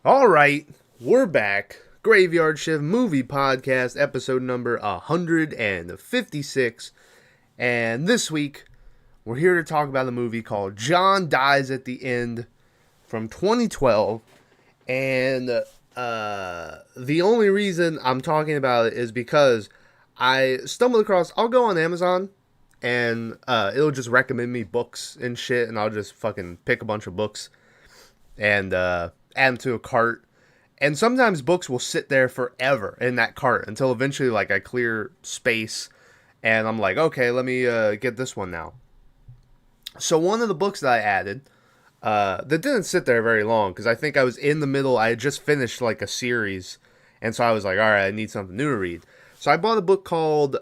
All right, we're back. Graveyard Shift Movie Podcast, episode number 156. And this week, we're here to talk about a movie called John Dies at the End from 2012. And the only reason I'm talking about it is because I stumbled across, I'll go on Amazon and it'll just recommend me books and shit. And I'll just fucking pick a bunch of books and add them to a cart. And sometimes books will sit there forever in that cart until eventually, like, I clear space and I'm like, okay, let me get this one now. So one of the books that I added that didn't sit there very long because I think I was in the middle. I had just finished like a series, and so I was like, all right, I need something new to read. So I bought a book called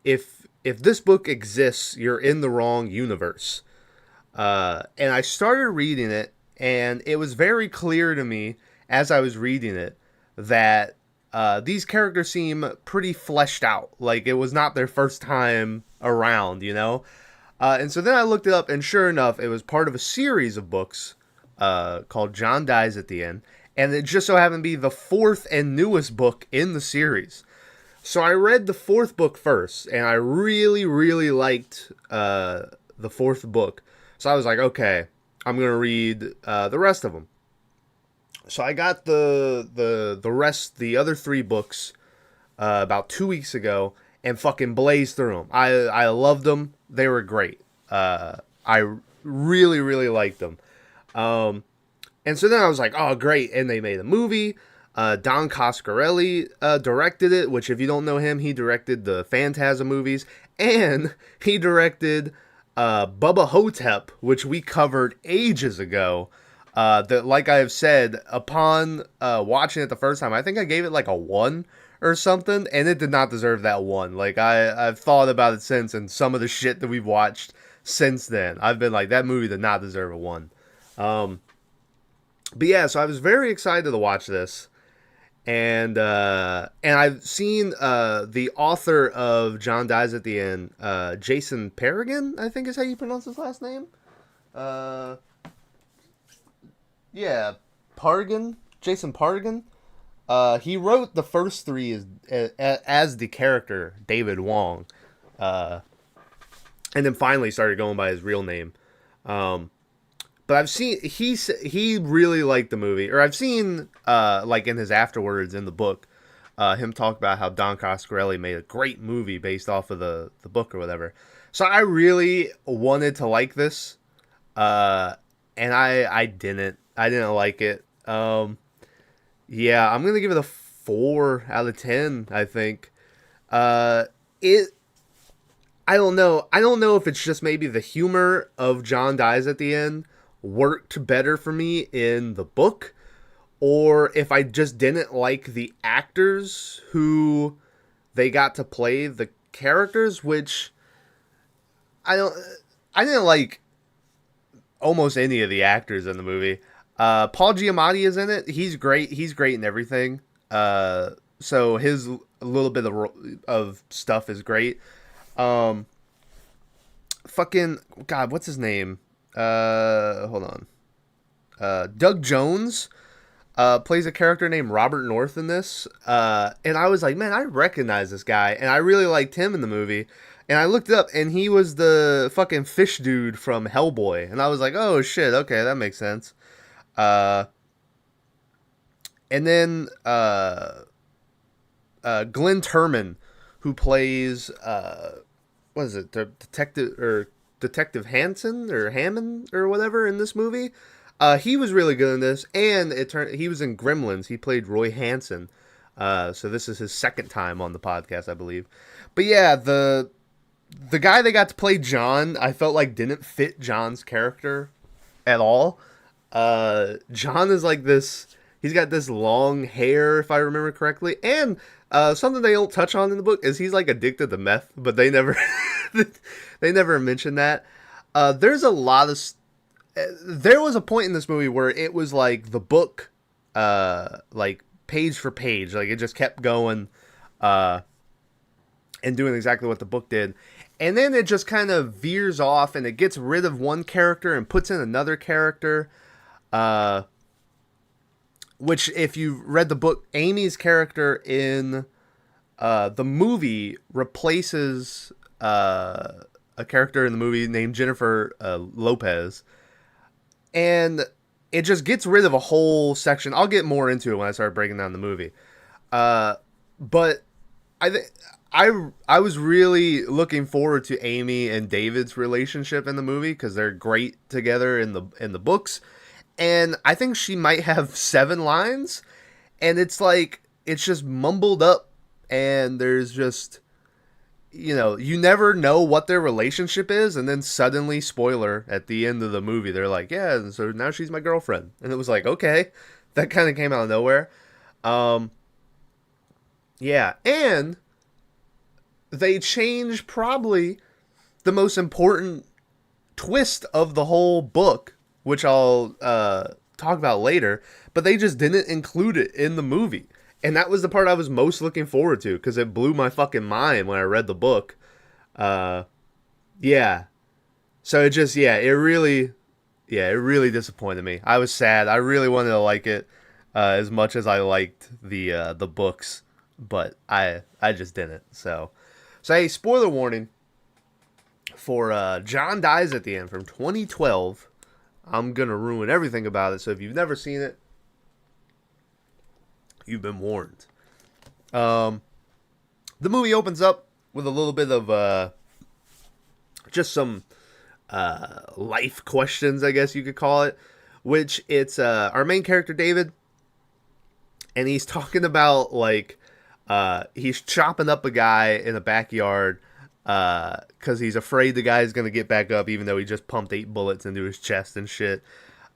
"If This Book Exists, You're in the Wrong Universe," and I started reading it, and it was very clear to me as I was reading it that these characters seem pretty fleshed out. Like it was not their first time around, you know? And so then I looked it up, and sure enough, it was part of a series of books called John Dies at the End. And it just so happened to be the fourth and newest book in the series. So I read the fourth book first, and I really, really liked the fourth book. So I was like, okay, I'm going to read the rest of them. So I got the other three books about 2 weeks ago and fucking blazed through them. I loved them. They were great. I really, really liked them. And so then I was like, oh, great. And they made a movie. Don Coscarelli directed it, which if you don't know him, he directed the Phantasm movies. And he directed Bubba Hotep, which we covered ages ago. That, like I have said, upon watching it the first time, I think I gave it like a 1 or something, and it did not deserve that 1. Like, I've thought about it since, and some of the shit that we've watched since then, I've been like, that movie did not deserve a 1. But yeah, so I was very excited to watch this, and I've seen the author of John Dies at the End, Jason Paragon, I think is how you pronounce his last name. Yeah, Pargan, Jason Pargan. He wrote the first three as the character David Wong, and then finally started going by his real name. But I've seen he really liked the movie, or I've seen like in his afterwards in the book, him talk about how Don Coscarelli made a great movie based off of the book or whatever. So I really wanted to like this, and I didn't. I didn't like it. Yeah, I'm gonna give it a 4 out of 10. I think. It. I don't know. I don't know if it's just maybe the humor of John Dies at the End worked better for me in the book, or if I just didn't like the actors who they got to play the characters, which I don't. I didn't like almost any of the actors in the movie. Paul Giamatti is in it. He's great. He's great in everything. So his little bit of stuff is great. Fucking God, what's his name? Hold on. Doug Jones plays a character named Robert North in this. And I was like, man, I recognize this guy, and I really liked him in the movie. And I looked up, and he was the fucking fish dude from Hellboy, and I was like, oh shit, okay, that makes sense. And then Glenn Turman, who plays what is it, Detective Hansen or Hammond or whatever in this movie. He was really good in this, and he was in Gremlins. He played Roy Hansen. So this is his second time on the podcast, I believe. But yeah, the guy they got to play John, I felt like didn't fit John's character at all. John is like this. He's got this long hair, if I remember correctly, and something they don't touch on in the book is he's like addicted to meth, but they never they never mention that. There's a lot of there was a point in this movie where it was like the book, like page for page, like it just kept going, and doing exactly what the book did. And then it just kind of veers off, and it gets rid of one character and puts in another character. which if you've read the book, Amy's character in the movie replaces a character in the movie named Jennifer Lopez, and it just gets rid of a whole section. I'll get more into it when I start breaking down the movie. But I was really looking forward to Amy and David's relationship in the movie because they're great together in the books, and I think she might have 7 lines, and it's like it's just mumbled up, and there's just, you never know what their relationship is, and then suddenly, spoiler, at the end of the movie, they're like, yeah, and so now she's my girlfriend, and it was like, okay, that kind of came out of nowhere. Yeah, and they change probably the most important twist of the whole book, which I'll talk about later, but they just didn't include it in the movie. And that was the part I was most looking forward to, because it blew my fucking mind when I read the book. Yeah. So it really disappointed me. I was sad. I really wanted to like it as much as I liked the books, but I just didn't. So hey, spoiler warning for John Dies at the End from 2012. I'm going to ruin everything about it, so if you've never seen it, you've been warned. The movie opens up with a little bit of just some life questions, I guess you could call it, which it's our main character, David, and he's talking about, like, he's chopping up a guy in a backyard because he's afraid the guy's going to get back up, even though he just pumped 8 bullets into his chest and shit.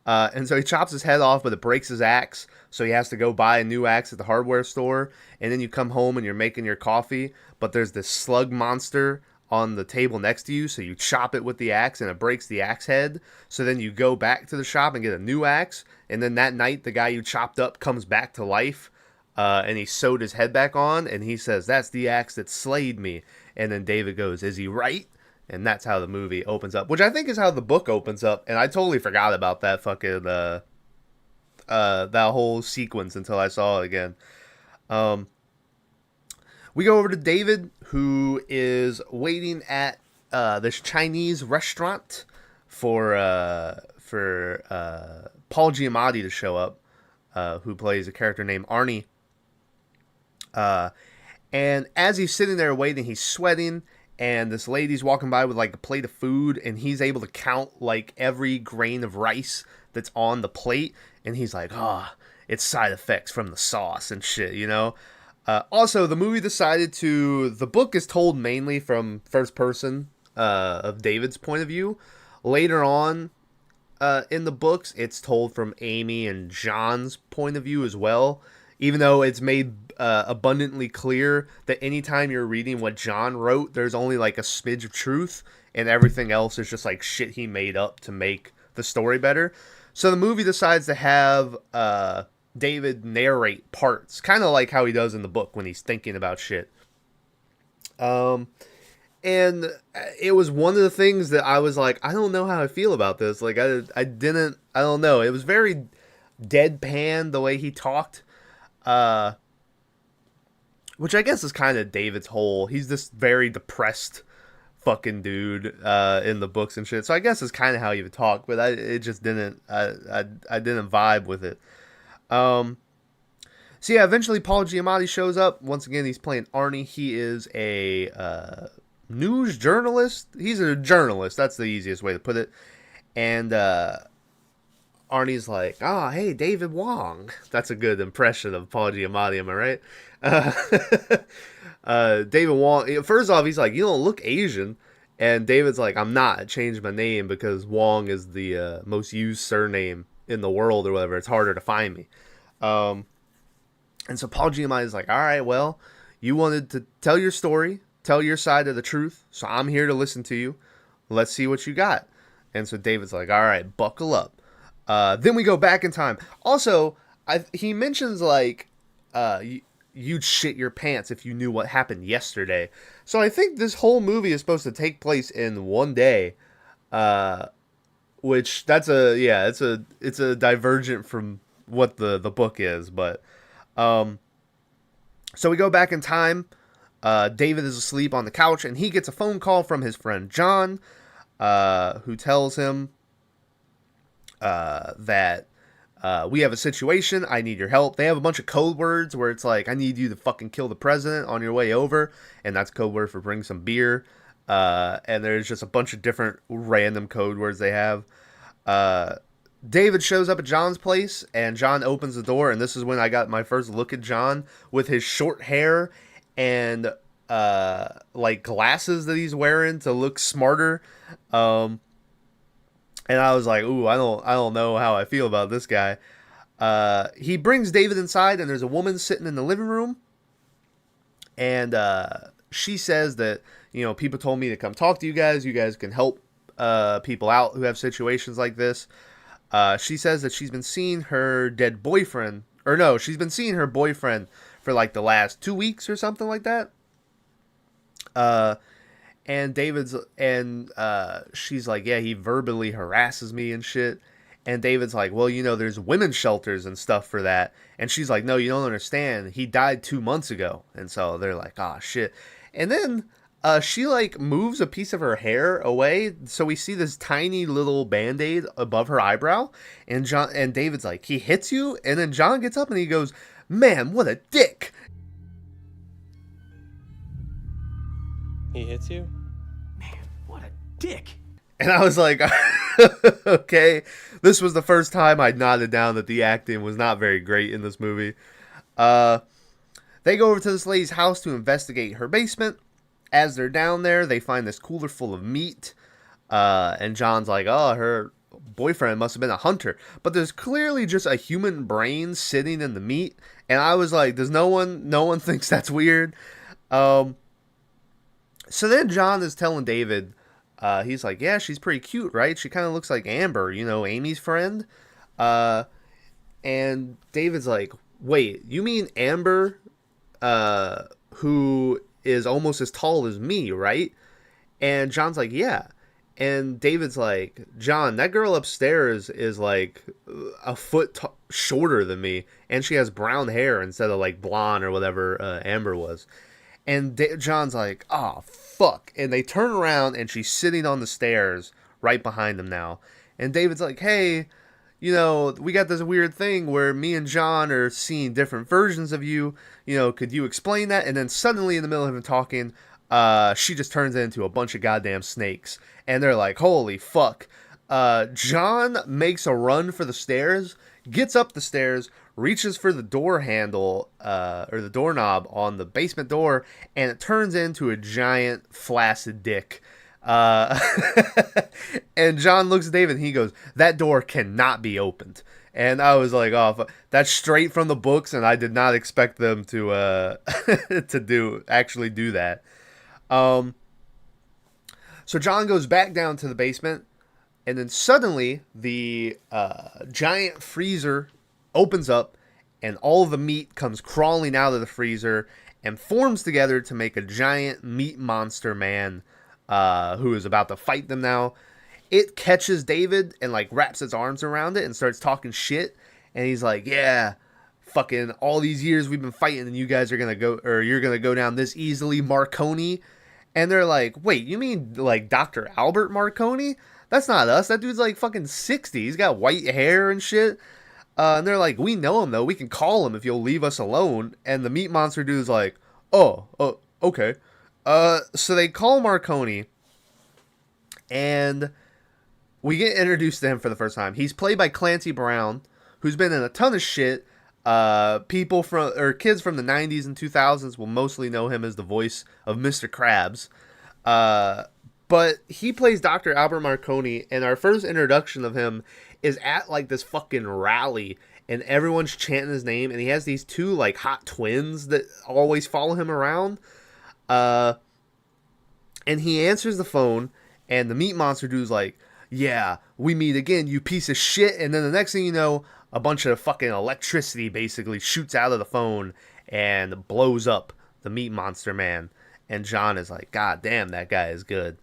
And so he chops his head off, but it breaks his axe, so he has to go buy a new axe at the hardware store. And then you come home and you're making your coffee, but there's this slug monster on the table next to you, so you chop it with the axe and it breaks the axe head. So then you go back to the shop and get a new axe, and then that night the guy you chopped up comes back to life, and he sewed his head back on, and he says, "That's the axe that slayed me." And then David goes, "Is he right?" And that's how the movie opens up, which I think is how the book opens up. And I totally forgot about that fucking that whole sequence until I saw it again. We go over to David, who is waiting at this Chinese restaurant for Paul Giamatti to show up, who plays a character named Arnie. And as he's sitting there waiting, he's sweating, and this lady's walking by with like a plate of food, and he's able to count like every grain of rice that's on the plate, and he's like, it's side effects from the sauce and shit, Also, the movie the book is told mainly from first person of David's point of view. Later on in the books, it's told from Amy and John's point of view as well, even though it's made abundantly clear that anytime you're reading what John wrote, there's only like a smidge of truth, and everything else is just like shit he made up to make the story better. So the movie decides to have David narrate parts, kind of like how he does in the book when he's thinking about shit. And it was one of the things that I was like, I don't know how I feel about this. Like, I don't know. It was very deadpan the way he talked. Which I guess is kind of David's he's this very depressed fucking dude in the books and shit. So I guess it's kind of how he would talk, but I didn't vibe with it. So yeah, eventually Paul Giamatti shows up. Once again, he's playing Arnie. He is a news journalist. He's a journalist. That's the easiest way to put it. And Arnie's like, hey, David Wong. That's a good impression of Paul Giamatti, am I right? David Wong, first off, he's like, you don't look Asian. And David's like, I'm not. I changed my name because Wong is the most used surname in the world or whatever. It's harder to find me. And so Paul Giamatti's like, all right, well, you wanted to tell your story, tell your side of the truth, so I'm here to listen to you. Let's see what you got. And so David's like, all right, buckle up. Then we go back in time. Also, he mentions, like, you'd shit your pants if you knew what happened yesterday. So I think this whole movie is supposed to take place in one day. Which, it's a divergent from what the book is. But so we go back in time. David is asleep on the couch, and he gets a phone call from his friend John, who tells him that we have a situation. I need your help. They have a bunch of code words where it's like, I need you to fucking kill the president on your way over. And that's code word for bring some beer. And there's just a bunch of different random code words they have. David shows up at John's place, and John opens the door. And this is when I got my first look at John with his short hair and like glasses that he's wearing to look smarter. And I was like, ooh, I don't know how I feel about this guy. He brings David inside, and there's a woman sitting in the living room. And she says that, people told me to come talk to you guys. You guys can help people out who have situations like this. She says that she's been seeing her dead boyfriend. Or no, she's been seeing her boyfriend for like the last 2 weeks or something like that. And she's like, yeah, he verbally harasses me and shit. And David's like, well, there's women's shelters and stuff for that. And she's like, no, you don't understand. He died 2 months ago. And so they're like, ah, shit. And then she like moves a piece of her hair away. So we see this tiny little Band-Aid above her eyebrow. And David's like, he hits you? And then John gets up and he goes, man, what a dick. He hits you? Man, what a dick. And I was like, okay. This was the first time I nodded down that the acting was not very great in this movie. They go over to this lady's house to investigate her basement. As they're down there, they find this cooler full of meat. And John's like, oh, her boyfriend must have been a hunter. But there's clearly just a human brain sitting in the meat. And I was like, does no one thinks that's weird? So then John is telling David, he's like, yeah, she's pretty cute, right? She kind of looks like Amber, Amy's friend. And David's like, wait, you mean Amber, who is almost as tall as me, right? And John's like, yeah. And David's like, John, that girl upstairs is like a foot shorter than me. And she has brown hair instead of like blonde or whatever Amber was. And John's like, oh, fuck. And they turn around, and she's sitting on the stairs right behind them now. And David's like, hey, we got this weird thing where me and John are seeing different versions of you. Could you explain that? And then suddenly in the middle of him talking, she just turns into a bunch of goddamn snakes. And they're like, holy fuck. John makes a run for the stairs, gets up the stairs, reaches for the door handle, or the doorknob on the basement door, and it turns into a giant flaccid dick. And John looks at David and he goes, that door cannot be opened. And I was like, oh, that's straight from the books, and I did not expect them to actually do that. So John goes back down to the basement, and then suddenly the giant freezer opens up, and all the meat comes crawling out of the freezer and forms together to make a giant meat monster man who is about to fight them now. It catches David and like wraps its arms around it and starts talking shit. And he's like, yeah, fucking all these years we've been fighting and you guys are going to go, or you're going to go down this easily, Marconi. And they're like, wait, you mean like Dr. Albert Marconi? That's not us. That dude's like fucking 60. He's got white hair and shit. And they're like, we know him though. We can call him if you'll leave us alone. And the meat monster dude's like, oh, okay. So they call Marconi, and we get introduced to him for the first time. He's played by Clancy Brown, who's been in a ton of shit. Kids from the 90s and 2000s will mostly know him as the voice of Mr. Krabs. But he plays Dr. Albert Marconi, and our first introduction of him is at like this fucking rally, and everyone's chanting his name, and he has these two like hot twins that always follow him around. And he answers the phone, and the meat monster dude's like, yeah, we meet again, you piece of shit. And then the next thing you know, a bunch of fucking electricity basically shoots out of the phone and blows up the meat monster man. And John is like, God damn, that guy is good.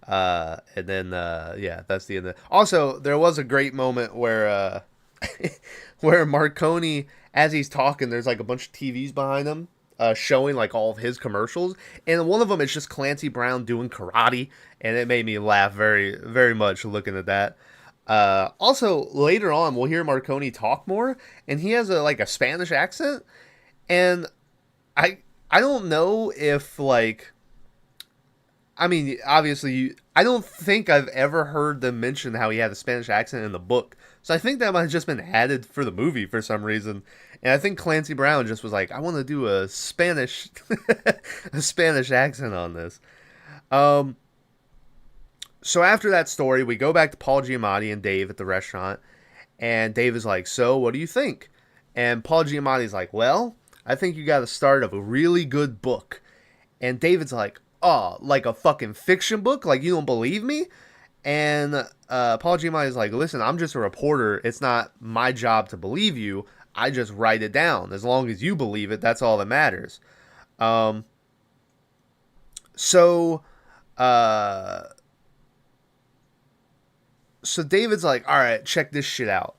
And then, yeah, that's the end of it. Also, there was a great moment where where Marconi, as he's talking, there's like a bunch of TVs behind him, showing like all of his commercials, and one of them is just Clancy Brown doing karate, and it made me laugh very, very much looking at that. Also, later on, we'll hear Marconi talk more, and he has a Spanish accent, and I don't know if like, I mean, obviously, I don't think I've ever heard them mention how he had a Spanish accent in the book. So I think that might have just been added for the movie for some reason. And I think Clancy Brown just was like, I want to do a Spanish, a Spanish accent on this. So after that story, we go back to Paul Giamatti and Dave at the restaurant. And Dave is like, so what do you think? And Paul Giamatti's like, well, I think you got to start of a really good book. And David's like, oh, like a fucking fiction book? Like, you don't believe me? And Paul Giamatti is like, listen, I'm just a reporter. It's not my job to believe you. I just write it down. As long as you believe it, that's all that matters. So David's like, all right, check this shit out.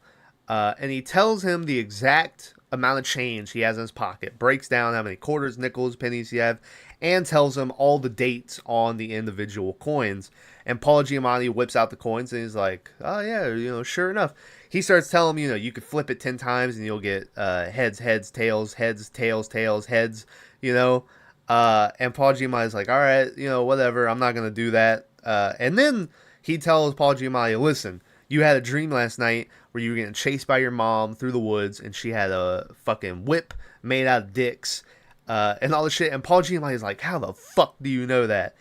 And he tells him the exact amount of change he has in his pocket, breaks down how many quarters, nickels, pennies he have, and tells him all the dates on the individual coins. And Paul Giamatti whips out the coins and he's like, oh yeah, sure enough. He starts telling him, you could flip it 10 times and you'll get heads, heads, tails, heads, tails, tails, heads, And Paul Giamatti's like, all right, whatever, I'm not going to do that. And then he tells Paul Giamatti, listen, you had a dream last night where you were getting chased by your mom through the woods and she had a fucking whip made out of dicks and all this shit. And Paul Giamatti's like, how the fuck do you know that?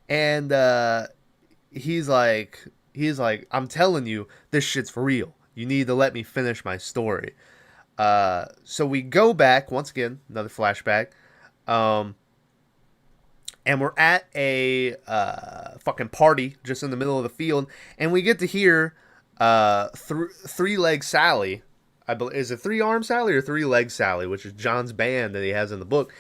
And he's like, I'm telling you, this shit's for real. You need to let me finish my story. So we go back, once again, another flashback. And we're at a fucking party just in the middle of the field. And we get to hear Three-Leg Sally. Is it Three-Arm Sally or Three-Leg Sally? Which is John's band that he has in the book.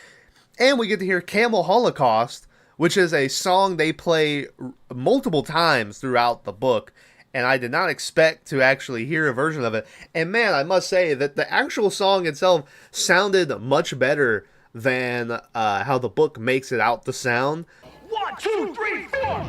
And we get to hear Camel Holocaust, which is a song they play multiple times throughout the book. And I did not expect to actually hear a version of it. And man, I must say that the actual song itself sounded much better than how the book makes it out to sound. 1, 2, 3, 4.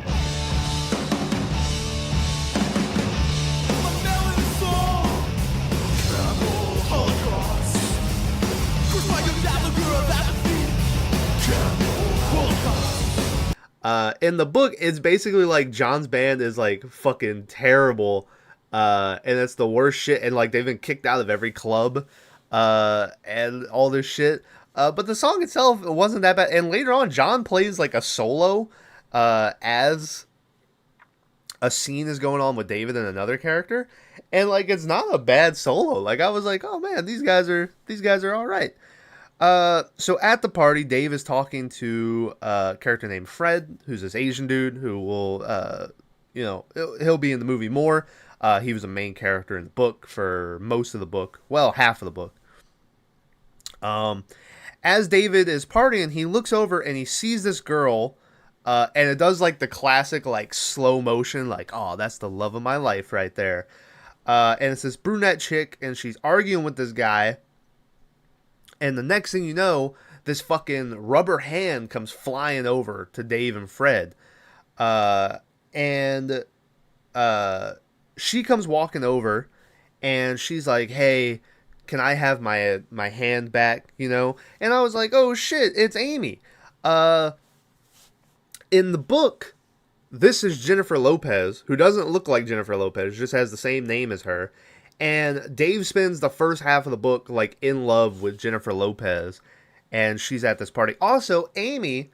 In the book, it's basically like John's band is like fucking terrible, and it's the worst shit, and like they've been kicked out of every club, and all this shit. But the song itself, it wasn't that bad. And later on, John plays like a solo, as a scene is going on with David and another character, and like it's not a bad solo. Like I was like, oh man, these guys are all right. So at the party, Dave is talking to a character named Fred, who's this Asian dude who will, he'll be in the movie more. He was a main character in the book for most of the book. Well, half of the book. As David is partying, he looks over and he sees this girl, and it does like the classic, like slow motion, like, oh, that's the love of my life right there. And it's this brunette chick and she's arguing with this guy. And the next thing you know, this fucking rubber hand comes flying over to Dave and Fred. And she comes walking over and she's like, hey, can I have my hand back, And I was like, oh shit, it's Amy. In the book, this is Jennifer Lopez, who doesn't look like Jennifer Lopez, just has the same name as her. And Dave spends the first half of the book like in love with Jennifer Lopez, and she's at this party. Also, Amy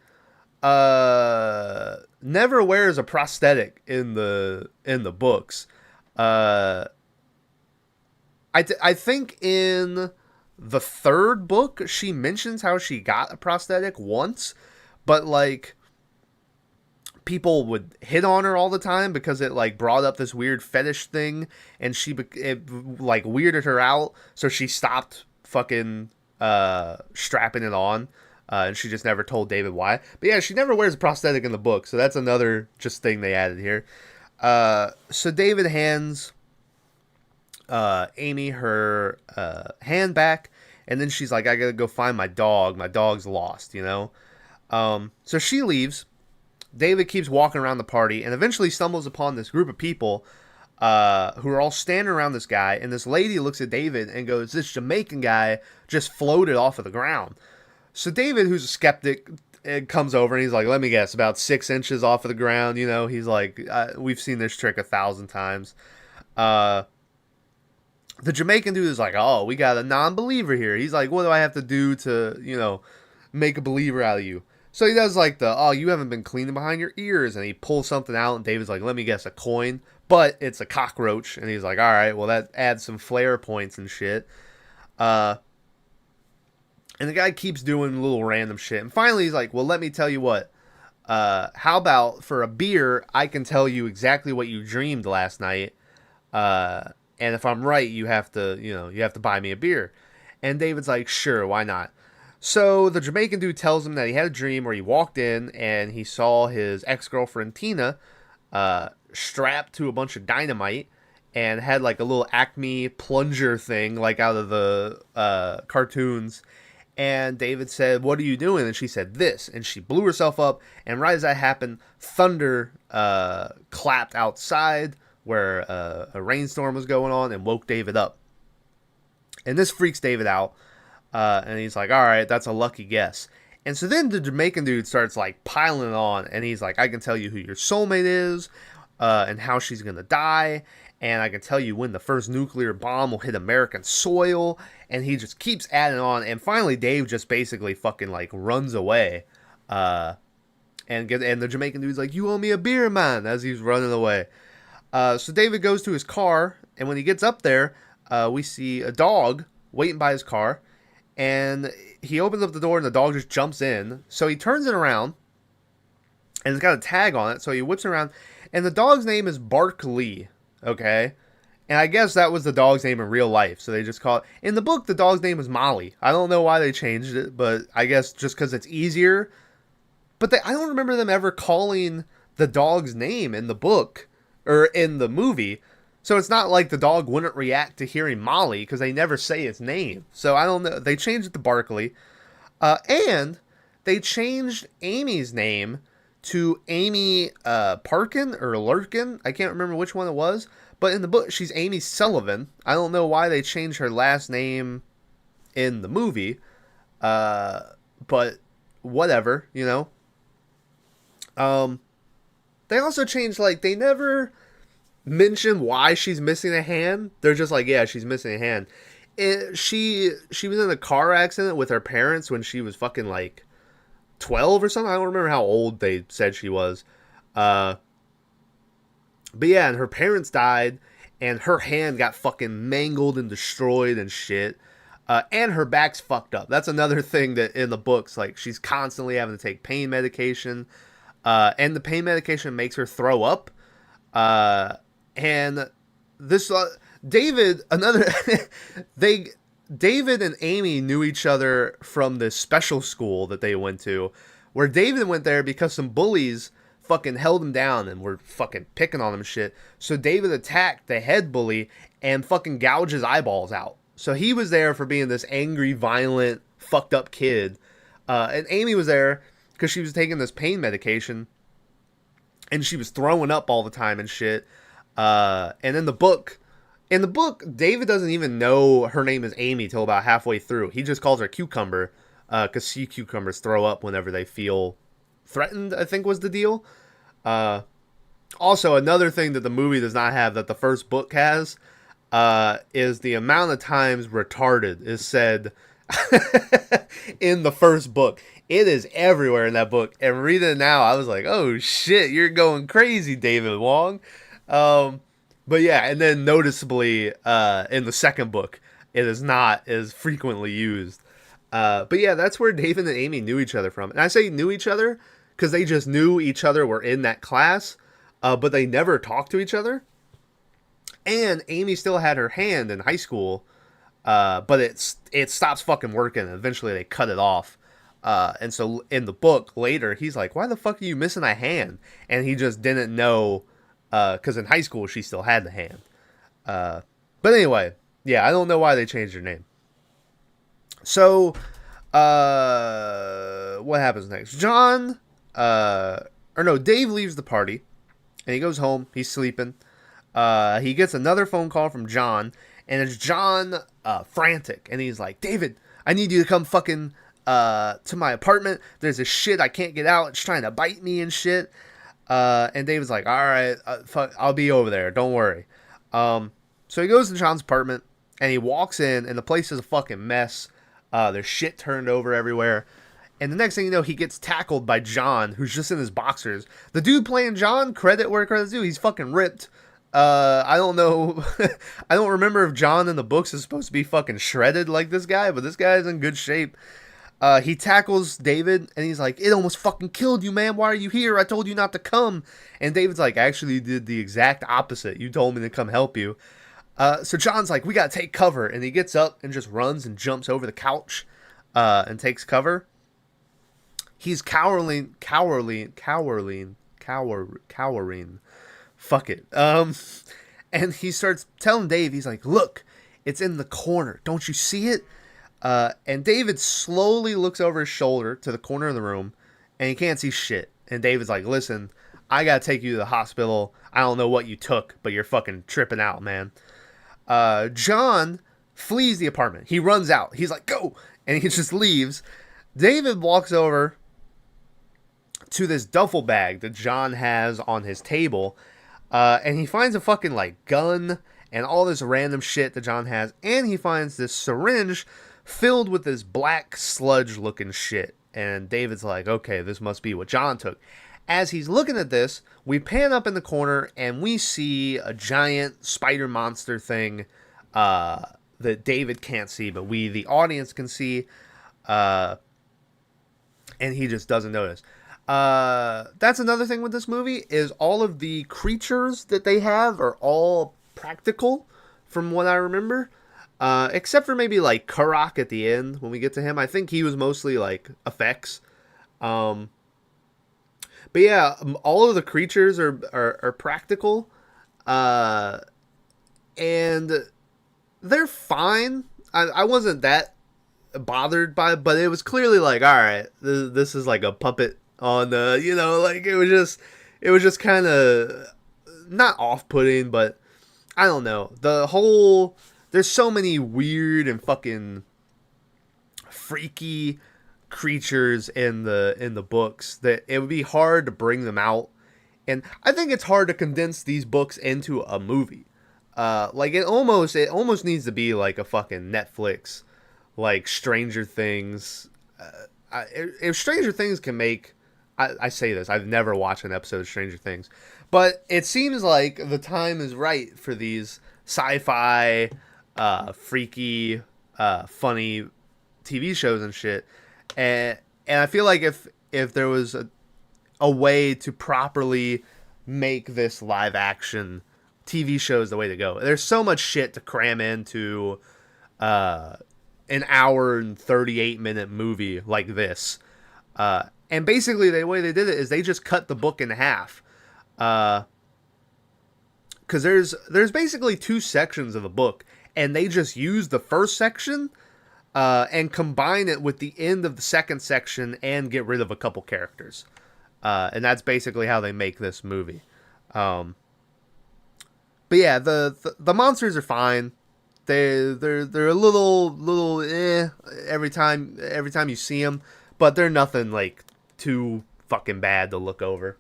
never wears a prosthetic in the books. I think in the third book she mentions how she got a prosthetic once, but like people would hit on her all the time because it like brought up this weird fetish thing, and it like weirded her out, so she stopped fucking strapping it on, and she just never told David why. But yeah, she never wears a prosthetic in the book, so that's another just thing they added here. So David hands Amy her hand back, and then she's like, I gotta go find my dog. My dog's lost, you know? So she leaves. David keeps walking around the party and eventually stumbles upon this group of people who are all standing around this guy. And this lady looks at David and goes, this Jamaican guy just floated off of the ground. So David, who's a skeptic, comes over and he's like, let me guess, about 6 inches off of the ground. You know, he's like, we've seen this trick 1,000 times. The Jamaican dude is like, oh, we got a non-believer here. He's like, what do I have to do to, you know, make a believer out of you? So he does like the, oh, you haven't been cleaning behind your ears. And he pulls something out and David's like, let me guess, a coin. But it's a cockroach. And he's like, all right, well, that adds some flair points and shit. And the guy keeps doing little random shit. And finally he's like, well, let me tell you what. How about for a beer, I can tell you exactly what you dreamed last night. And if I'm right, you have to buy me a beer. And David's like, sure, why not? So the Jamaican dude tells him that he had a dream where he walked in and he saw his ex-girlfriend Tina strapped to a bunch of dynamite and had like a little Acme plunger thing like out of the cartoons. And David said, what are you doing? And she said, this. And she blew herself up. And right as that happened, thunder clapped outside where a rainstorm was going on and woke David up. And this freaks David out. And he's like, all right, that's a lucky guess. And so then the Jamaican dude starts like piling it on. And he's like, I can tell you who your soulmate is and how she's going to die. And I can tell you when the first nuclear bomb will hit American soil. And he just keeps adding on. And finally, Dave just basically fucking like runs away. And the Jamaican dude's like, you owe me a beer, man, as he's running away. So David goes to his car. And when he gets up there, we see a dog waiting by his car. And he opens up the door and the dog just jumps in. So he turns it around. And it's got a tag on it. So he whips it around. And the dog's name is Barkley. Okay? And I guess that was the dog's name in real life. So they just call it... In the book, the dog's name was Molly. I don't know why they changed it. But I guess just because it's easier. But I don't remember them ever calling the dog's name in the book. Or in the movie. So it's not like the dog wouldn't react to hearing Molly because they never say its name. So I don't know. They changed it to Barkley. And they changed Amy's name to Amy Parkin or Lurkin. I can't remember which one it was. But in the book, she's Amy Sullivan. I don't know why they changed her last name in the movie. But whatever, you know. They also changed, like, they never mention why she's missing a hand. They're just like, yeah, she's missing a hand. She was in a car accident with her parents when she was fucking like 12 or something. I don't remember how old they said she was. But yeah, and her parents died and her hand got fucking mangled and destroyed and shit. And her back's fucked up. That's another thing that in the books, like, she's constantly having to take pain medication. And the pain medication makes her throw up. And this David and Amy knew each other from this special school that they went to, where David went there because some bullies fucking held him down and were fucking picking on him and shit. So David attacked the head bully and fucking gouged his eyeballs out. So he was there for being this angry, violent, fucked up kid. And Amy was there because she was taking this pain medication and she was throwing up all the time and shit. And in the book, David doesn't even know her name is Amy till about halfway through. He just calls her Cucumber, because sea cucumbers throw up whenever they feel threatened, I think was the deal. Also, another thing that the movie does not have that the first book has, is the amount of times retarded is said in the first book. It is everywhere in that book. And reading it now, I was like, oh shit, you're going crazy, David Wong. But yeah, and then noticeably in the second book, it is not as frequently used. But yeah, that's where David and Amy knew each other from. And I say knew each other because they just knew each other were in that class, but they never talked to each other. And Amy still had her hand in high school, but it stops fucking working. Eventually they cut it off. And so in the book later, he's like, why the fuck are you missing a hand? And he just didn't know, because in high school she still had the hand. But anyway, yeah, I don't know why they changed their name. So, what happens next? Dave leaves the party, and he goes home. He's sleeping. He gets another phone call from John, and it's John, frantic, and he's like, David, I need you to come fucking, to my apartment. There's this shit I can't get out. It's trying to bite me and shit. And David's like, all right, fuck, I'll be over there. Don't worry. So he goes to John's apartment, and he walks in, and the place is a fucking mess. There's shit turned over everywhere. And the next thing you know, he gets tackled by John, who's just in his boxers. The dude playing John, credit where credit's due, he's fucking ripped. I don't know. I don't remember if John in the books is supposed to be fucking shredded like this guy, but this guy is in good shape. He tackles David, and he's like, it almost fucking killed you, man. Why are you here? I told you not to come. And David's like, actually, you did the exact opposite. You told me to come help you. So John's like, we gotta take cover. And he gets up and just runs and jumps over the couch and takes cover. He's cowering. Fuck it. And he starts telling Dave, he's like, look, it's in the corner. Don't you see it? And David slowly looks over his shoulder to the corner of the room, and he can't see shit. And David's like, listen, I gotta take you to the hospital. I don't know what you took, but you're fucking tripping out, man. John flees the apartment. He runs out. He's like, go! And he just leaves. David walks over to this duffel bag that John has on his table, and he finds a fucking, like, gun and all this random shit that John has, and he finds this syringe filled with this black sludge-looking shit. And David's like, okay, this must be what John took. As he's looking at this, we pan up in the corner, and we see a giant spider monster thing that David can't see, but we, the audience, can see, and he just doesn't notice. That's another thing with this movie, is all of the creatures that they have are all practical, from what I remember. Except for maybe, like, Karak at the end, when we get to him. I think he was mostly, like, effects. But yeah, all of the creatures are practical. And they're fine. I wasn't that bothered by it, but it was clearly like, alright, this is like a puppet on the, you know, like, it was just kind of not off-putting, but I don't know. There's so many weird and fucking freaky creatures in the books that it would be hard to bring them out. And I think it's hard to condense these books into a movie. Like, it almost needs to be like a fucking Netflix, like Stranger Things. If Stranger Things can make, I say this, I've never watched an episode of Stranger Things, but it seems like the time is right for these sci-fi, freaky, funny TV shows and shit. And I feel like if there was a way to properly make this live action TV show is the way to go. There's so much shit to cram into an hour and 38-minute movie like this. And basically the way they did it is they just cut the book in half. Because there's basically two sections of the book, and they just use the first section and combine it with the end of the second section and get rid of a couple characters. And that's basically how they make this movie. But yeah, the monsters are fine. They're a little every time you see them, but they're nothing like too fucking bad to look over.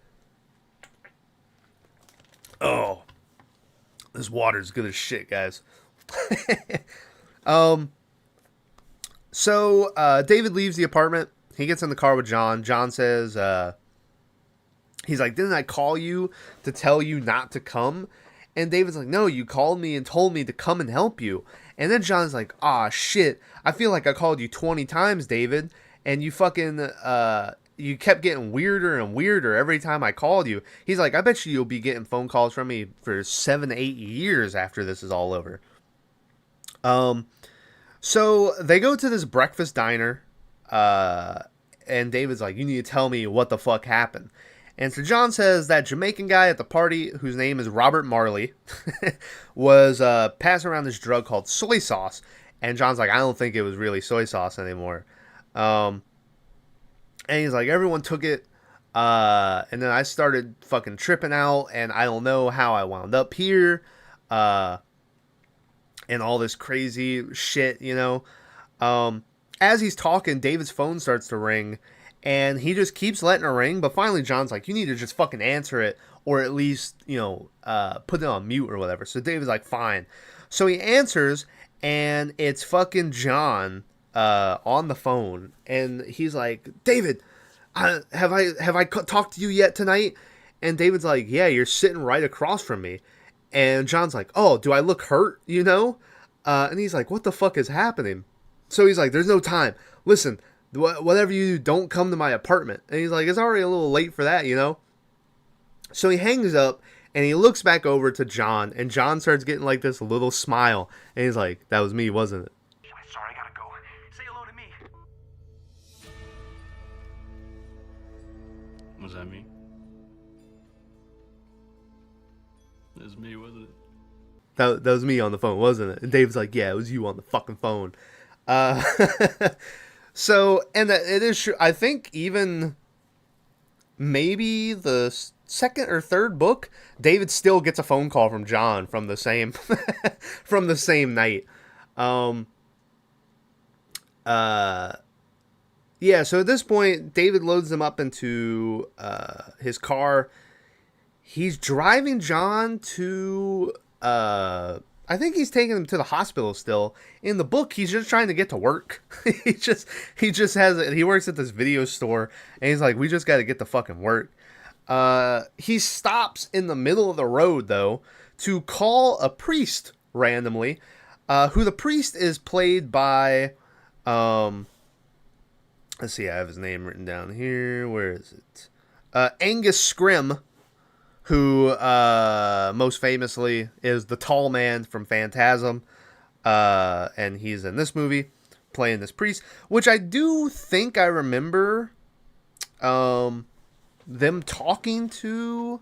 Oh, this water's good as shit, guys. So David leaves the apartment. He gets in the car with John. John says, he's like, didn't I call you to tell you not to come? And David's like, no, you called me and told me to come and help you. And then John's like, ah, shit, I feel like I called you 20 times, David, and you fucking, you kept getting weirder and weirder every time I called you. He's like, I bet you'll be getting phone calls from me for 7 to 8 years after this is all over. So they go to this breakfast diner, and David's like, you need to tell me what the fuck happened. And so John says that Jamaican guy at the party, whose name is Robert Marley, was passing around this drug called soy sauce. And John's like, I don't think it was really soy sauce anymore. And he's like, everyone took it. And then I started fucking tripping out, and I don't know how I wound up here. And all this crazy shit, you know. As he's talking, David's phone starts to ring, and he just keeps letting it ring. But finally, John's like, you need to just fucking answer it, or at least, you know, put it on mute or whatever. So David's like, fine. So he answers, and it's fucking John on the phone, and he's like, David, have I talked to you yet tonight? And David's like, yeah, you're sitting right across from me. And John's like, oh, do I look hurt, you know? And he's like, what the fuck is happening? So he's like, there's no time. Listen, whatever you do, don't come to my apartment. And he's like, it's already a little late for that, you know? So he hangs up, and he looks back over to John, and John starts getting like this little smile. And he's like, that was me, wasn't it? Sorry, I gotta go. Say hello to me. Was that me? That was me, wasn't it? That was me on the phone, wasn't it? And Dave's like, yeah, it was you on the fucking phone. So, and it is true. I think even maybe the second or third book, David still gets a phone call from John from the same from the same night. Yeah, so at this point, David loads them up into his car. He's driving John to I think he's taking him to the hospital still. In the book, he's just trying to get to work. he works at this video store, and he's like, we just got to get to fucking work. He stops in the middle of the road, though, to call a priest randomly, who the priest is played by, let's see, I have his name written down here. Where is it? Angus Scrim, who most famously is the tall man from Phantasm, and he's in this movie playing this priest, which I do think I remember them talking to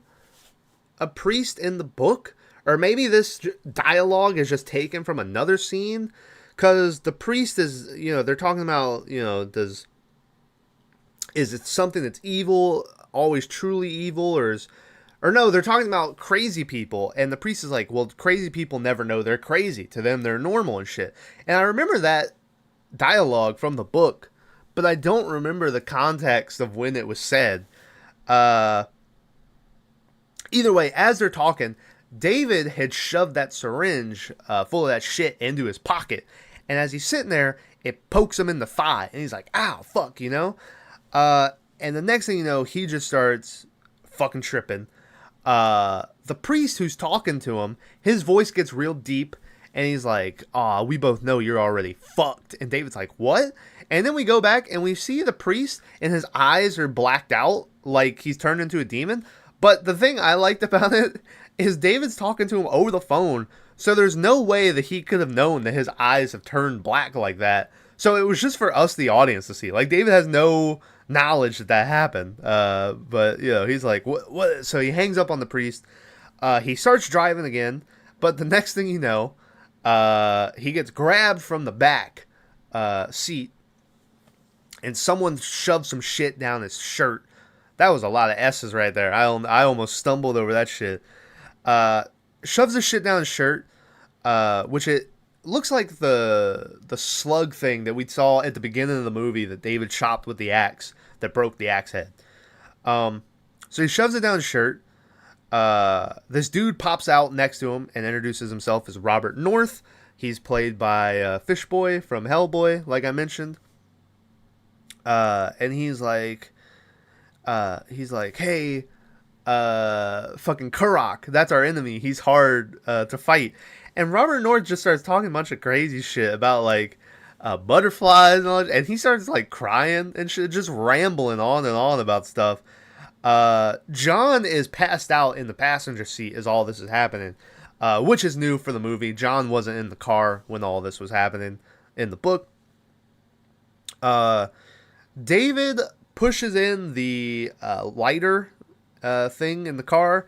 a priest in the book, or maybe this dialogue is just taken from another scene, because the priest is, you know, they're talking about, you know, is it something that's evil, always truly evil, or no, they're talking about crazy people, and the priest is like, well, crazy people never know they're crazy. To them, they're normal and shit. And I remember that dialogue from the book, but I don't remember the context of when it was said. Either way, as they're talking, David had shoved that syringe full of that shit into his pocket, and as he's sitting there, it pokes him in the thigh, and he's like, ow, fuck, you know? And the next thing you know, he just starts fucking tripping. The priest who's talking to him, his voice gets real deep, and he's like, aw, we both know you're already fucked. And David's like, what? And then we go back and we see the priest, and his eyes are blacked out, like he's turned into a demon. But the thing I liked about it is David's talking to him over the phone, so there's no way that he could have known that his eyes have turned black like that. So it was just for us, the audience, to see. Like, David has no knowledge that happened. But, you know, he's like, what? So he hangs up on the priest. He starts driving again. But the next thing you know, he gets grabbed from the back seat. And someone shoved some shit down his shirt. That was a lot of S's right there. I almost stumbled over that shit. Shoves the shit down his shirt, which it looks like the slug thing that we saw at the beginning of the movie that David chopped with the axe that broke the axe head. So he shoves it down his shirt. This dude pops out next to him and introduces himself as Robert North. He's played by Fishboy from Hellboy, like I mentioned. And he's like, hey, fucking Kurok, that's our enemy. He's hard to fight. And Robert North just starts talking a bunch of crazy shit about, like, butterflies and all that, and he starts, like, crying and shit, just rambling on and on about stuff. John is passed out in the passenger seat as all this is happening, which is new for the movie. John wasn't in the car when all this was happening in the book. David pushes in the lighter thing in the car,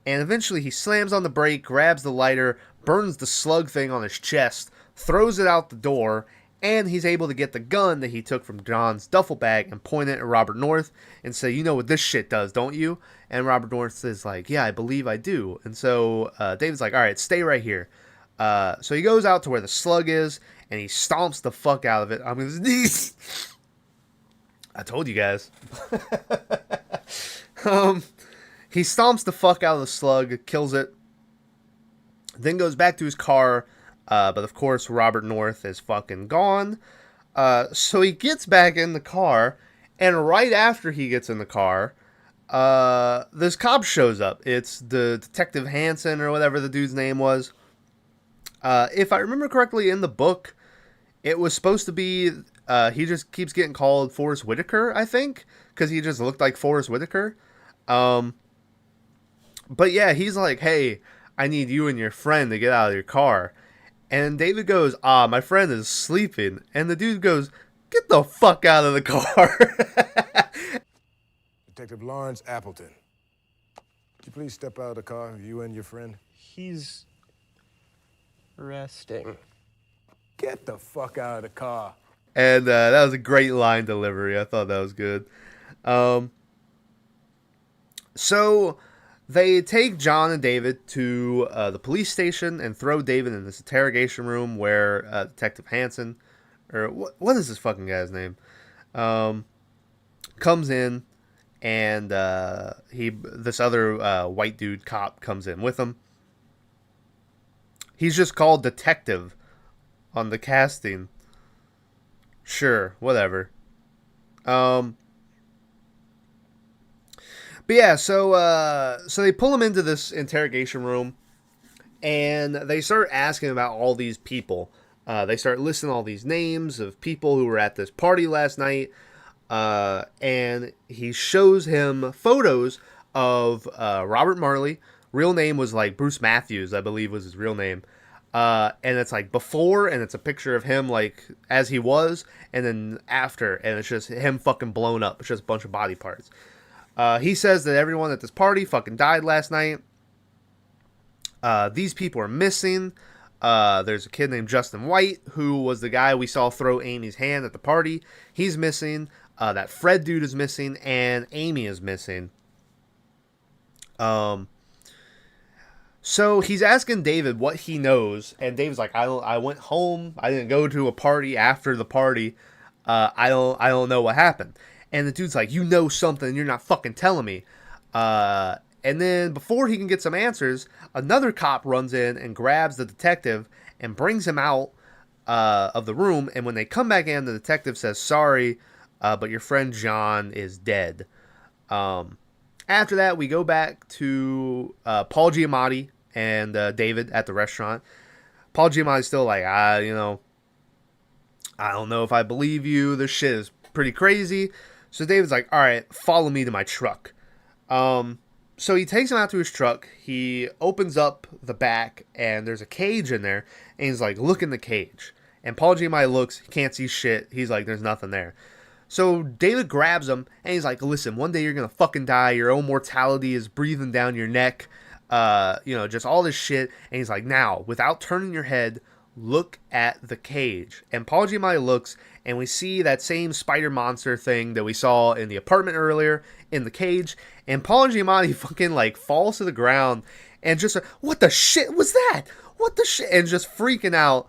and eventually he slams on the brake, grabs the lighter, burns the slug thing on his chest, throws it out the door, and he's able to get the gun that he took from John's duffel bag and point it at Robert North and say, you know what this shit does, don't you? And Robert North is like, yeah, I believe I do. And so David's like, all right, stay right here. So he goes out to where the slug is, and he stomps the fuck out of it. I'm going to sneeze. I told you guys. He stomps the fuck out of the slug, kills it, then goes back to his car, but of course Robert North is fucking gone. So he gets back in the car, and right after he gets in the car, this cop shows up. It's the Detective Hansen, or whatever the dude's name was. If I remember correctly, in the book, it was supposed to be, he just keeps getting called Forrest Whitaker, I think, because he just looked like Forrest Whitaker. But yeah, he's like, hey, I need you and your friend to get out of your car. And David goes, my friend is sleeping. And the dude goes, get the fuck out of the car. Detective Lawrence Appleton. Could you please step out of the car, you and your friend? He's resting. Get the fuck out of the car. And that was a great line delivery. I thought that was good. So they take John and David to the police station and throw David in this interrogation room where Detective Hansen, or what is this fucking guy's name, comes in, and this other white dude cop comes in with him. He's just called Detective on the casting. Sure, whatever. But yeah, so they pull him into this interrogation room, and they start asking about all these people. They start listing all these names of people who were at this party last night, and he shows him photos of Robert Marley. Real name was like Bruce Matthews, I believe was his real name. And it's like before, and it's a picture of him like as he was, and then after, and it's just him fucking blown up. It's just a bunch of body parts. He says that everyone at this party fucking died last night. These people are missing. There's a kid named Justin White, who was the guy we saw throw Amy's hand at the party. He's missing. That Fred dude is missing, and Amy is missing. So he's asking David what he knows, and David's like, I went home. I didn't go to a party after the party. I don't know what happened. And the dude's like, you know something, you're not fucking telling me. And then before he can get some answers, another cop runs in and grabs the detective and brings him out of the room. And when they come back in, the detective says, sorry, but your friend John is dead. After that, we go back to Paul Giamatti and David at the restaurant. Paul Giamatti's still like, I don't know if I believe you. This shit is pretty crazy. So David's like, all right, follow me to my truck. So he takes him out to his truck. He opens up the back, and there's a cage in there. And he's like, look in the cage. And Paul Giamatti looks, he can't see shit. He's like, there's nothing there. So David grabs him, and he's like, listen, one day you're going to fucking die. Your own mortality is breathing down your neck. Just all this shit. And he's like, now, without turning your head, look at the cage. And Paul Giamatti looks, and we see that same spider monster thing that we saw in the apartment earlier in the cage. And Paul Giamatti fucking like falls to the ground and just, what the shit was that? What the shit? And just freaking out.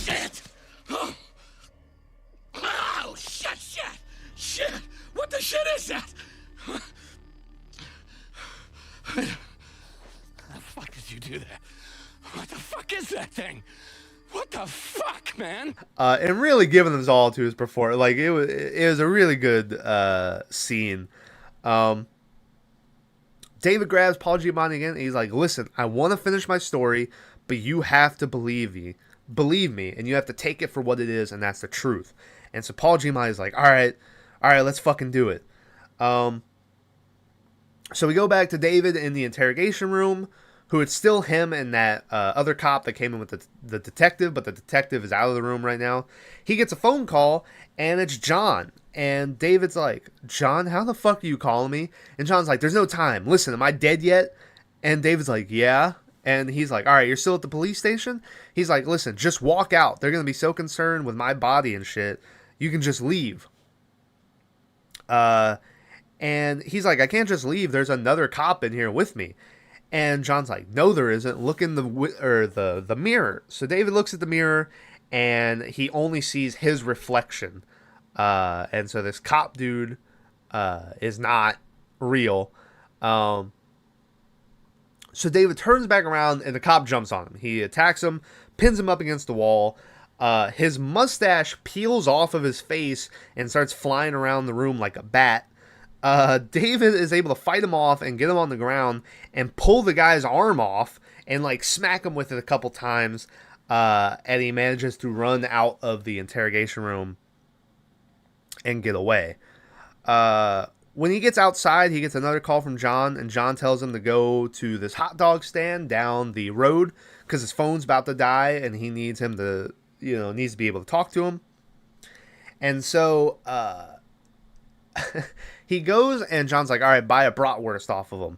Shit! Oh, shit! What the shit is that? How the fuck did you do that? What the fuck is that thing? What the fuck, man? And really giving us all to his performance. Like, it was a really good scene. David grabs Paul Giamatti again, and he's like, listen, I want to finish my story, but you have to believe me, and you have to take it for what it is, and that's the truth. And so Paul Giamatti's like, all right, let's fucking do it. So we go back to David in the interrogation room, who it's still him and that other cop that came in with the detective, but the detective is out of the room right now. He gets a phone call, and it's John. And David's like, John, how the fuck are you calling me? And John's like, there's no time. Listen, am I dead yet? And David's like, yeah. And he's like, all right, you're still at the police station? He's like, listen, just walk out. They're going to be so concerned with my body and shit. You can just leave. And he's like, I can't just leave. There's another cop in here with me. And John's like, no, there isn't. Look in the mirror. So David looks at the mirror, and he only sees his reflection. And so this cop dude is not real. So David turns back around, and the cop jumps on him. He attacks him, pins him up against the wall. His mustache peels off of his face and starts flying around the room like a bat. David is able to fight him off and get him on the ground and pull the guy's arm off and like smack him with it a couple times. And he manages to run out of the interrogation room and get away. When he gets outside, he gets another call from John, and John tells him to go to this hot dog stand down the road because his phone's about to die and he needs him to, needs to be able to talk to him. And so, he goes, and John's like, all right, buy a bratwurst off of him.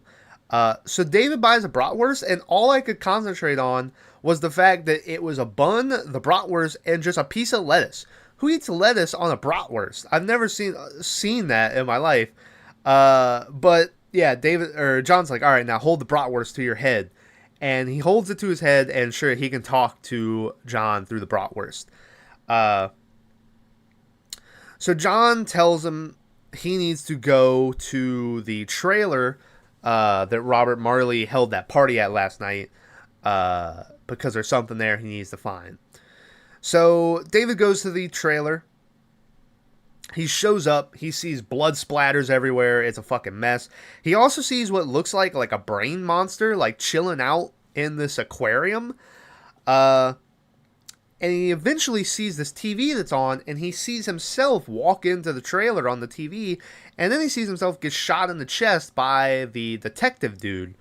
So David buys a bratwurst, and all I could concentrate on was the fact that it was a bun, the bratwurst, and just a piece of lettuce. Who eats lettuce on a bratwurst? I've never seen that in my life. But yeah, John's like, all right, now hold the bratwurst to your head. And he holds it to his head, and sure, he can talk to John through the bratwurst. So John tells him he needs to go to the trailer that Robert Marley held that party at last night because there's something there he needs to find. So David goes to the trailer. He shows up. He sees blood splatters everywhere. It's a fucking mess. He also sees what looks like a brain monster like chilling out in this aquarium. And he eventually sees this TV that's on, and he sees himself walk into the trailer on the TV, and then he sees himself get shot in the chest by the detective dude.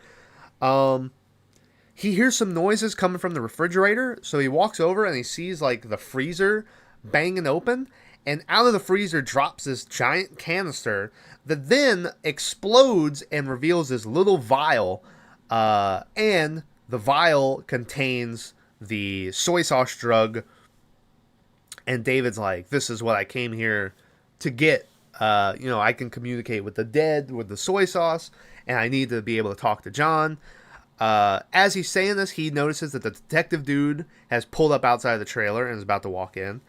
He hears some noises coming from the refrigerator, so he walks over and he sees the freezer banging open, and out of the freezer drops this giant canister that then explodes and reveals this little vial, and the vial contains the soy sauce drug, and David's like, this is what I came here to get. I can communicate with the dead with the soy sauce, and I need to be able to talk to John. As he's saying this, he notices that the detective dude has pulled up outside the trailer and is about to walk in.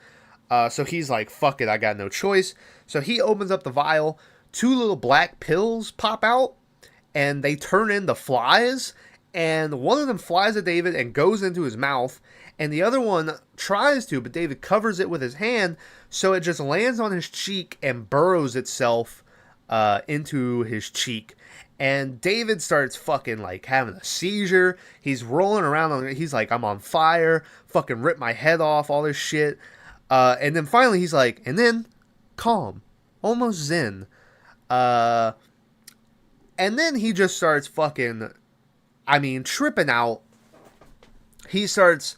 So he's like, fuck it, I got no choice. So he opens up the vial. 2 little black pills pop out, and they turn into flies. And one of them flies at David and goes into his mouth, and the other one tries to, but David covers it with his hand, so it just lands on his cheek and burrows itself into his cheek. And David starts fucking having a seizure. He's rolling around. He's like, I'm on fire. Fucking rip my head off. All this shit. And then finally he's like, and then calm. Almost zen. And then he just starts fucking... tripping out. He starts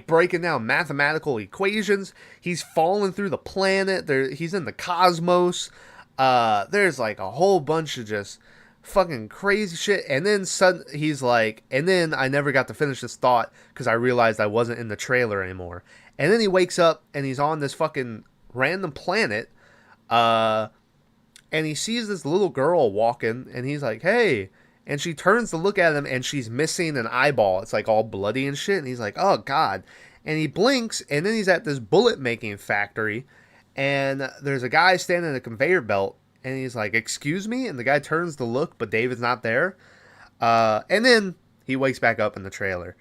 breaking down mathematical equations. He's falling through the planet. He's in the cosmos. There's a whole bunch of just fucking crazy shit. And then he's like, and then I never got to finish this thought because I realized I wasn't in the trailer anymore. And then he wakes up and he's on this fucking random planet. And he sees this little girl walking, and he's like, hey. And she turns to look at him, and she's missing an eyeball. It's all bloody and shit. And he's like, oh, God. And he blinks, and then he's at this bullet-making factory. And there's a guy standing at a conveyor belt. And he's like, excuse me? And the guy turns to look, but David's not there. And then he wakes back up in the trailer.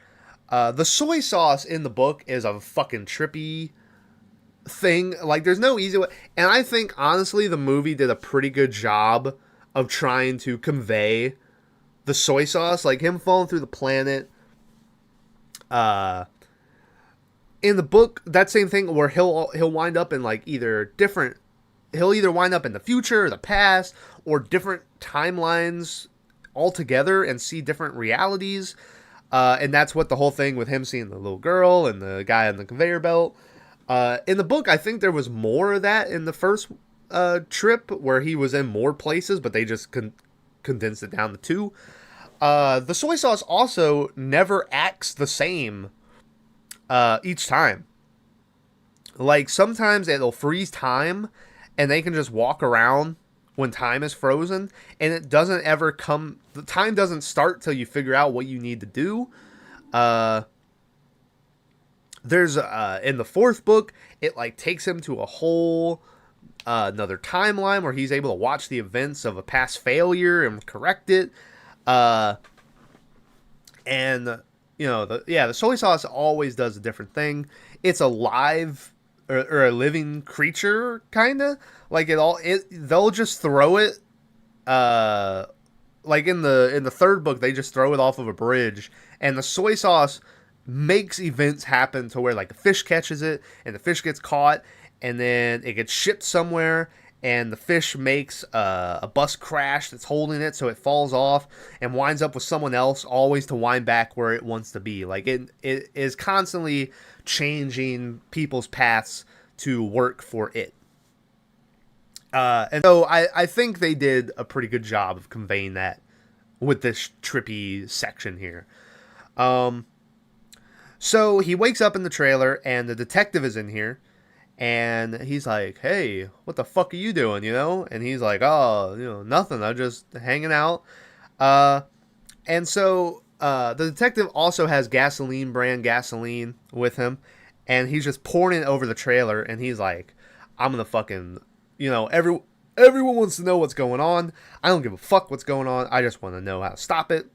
The soy sauce in the book is a fucking trippy thing. There's no easy way. And I think, honestly, the movie did a pretty good job of trying to convey the soy sauce, him falling through the planet. In the book, that same thing where he'll wind up in he'll either wind up in the future or the past or different timelines altogether and see different realities. And that's what the whole thing with him seeing the little girl and the guy on the conveyor belt. In the book, I think there was more of that in the first trip where he was in more places, but they just condensed it down to 2. The soy sauce also never acts the same each time. Like, sometimes it'll freeze time, and they can just walk around when time is frozen, and it doesn't ever come... The time doesn't start till you figure out what you need to do. There's, in the 4th book, it, like, takes him to a whole... another timeline where he's able to watch the events of a past failure and correct it. And, you know, the soy sauce always does a different thing. It's a live or a living creature, kind of. Like, they'll just throw it. Like in the 3rd book, they just throw it off of a bridge. And the soy sauce makes events happen to where, like, a fish catches it, and the fish gets caught, and then it gets shipped somewhere, and the fish makes a bus crash that's holding it, so it falls off and winds up with someone else, always to wind back where it wants to be. Like, it is constantly changing people's paths to work for it. And so I think they did a pretty good job of conveying that with this trippy section here. So he wakes up in the trailer, and the detective is in here. And he's like, hey, what the fuck are you doing, you know? And he's like, oh, you know, nothing. I'm just hanging out. And so the detective also has brand gasoline with him. And he's just pouring it over the trailer. And he's like, I'm going to fucking, you know, everyone wants to know what's going on. I don't give a fuck what's going on. I just want to know how to stop it.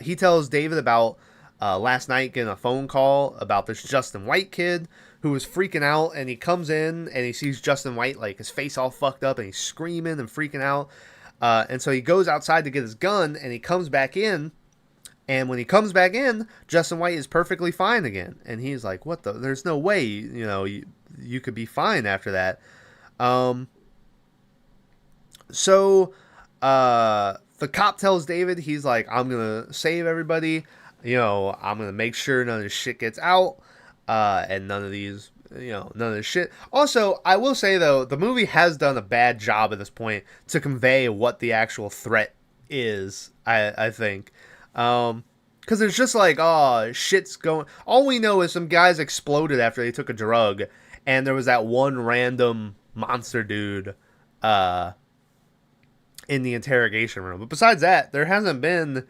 He tells David about last night getting a phone call about this Justin White kid who was freaking out, and he comes in and he sees Justin White, like, his face all fucked up, and he's screaming and freaking out. And so he goes outside to get his gun, and he comes back in, and when he comes back in, Justin White is perfectly fine again. And he's like, what the? There's no way, you know, you could be fine after that. So the cop tells David, he's like, I'm going to save everybody. You know, I'm going to make sure none of this shit gets out. And none of these, you know, none of this shit. Also, I will say, though, the movie has done a bad job at this point to convey what the actual threat is, I think. Because it's just like, oh, shit's going... All we know is some guys exploded after they took a drug, and there was that one random monster dude in the interrogation room. But besides that, there hasn't been...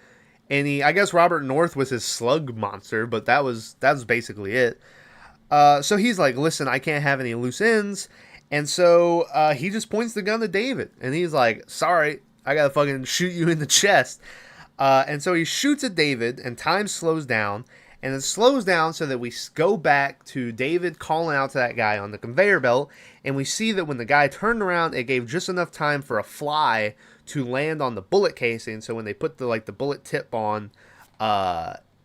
I guess Robert North was his slug monster, but that was basically it. So he's like, listen, I can't have any loose ends. And so he just points the gun to David. And he's like, sorry, I gotta fucking shoot you in the chest. And so he shoots at David, and time slows down. And it slows down so that we go back to David calling out to that guy on the conveyor belt. And we see that when the guy turned around, it gave just enough time for a fly to land on the bullet casing. So when they put the bullet tip on,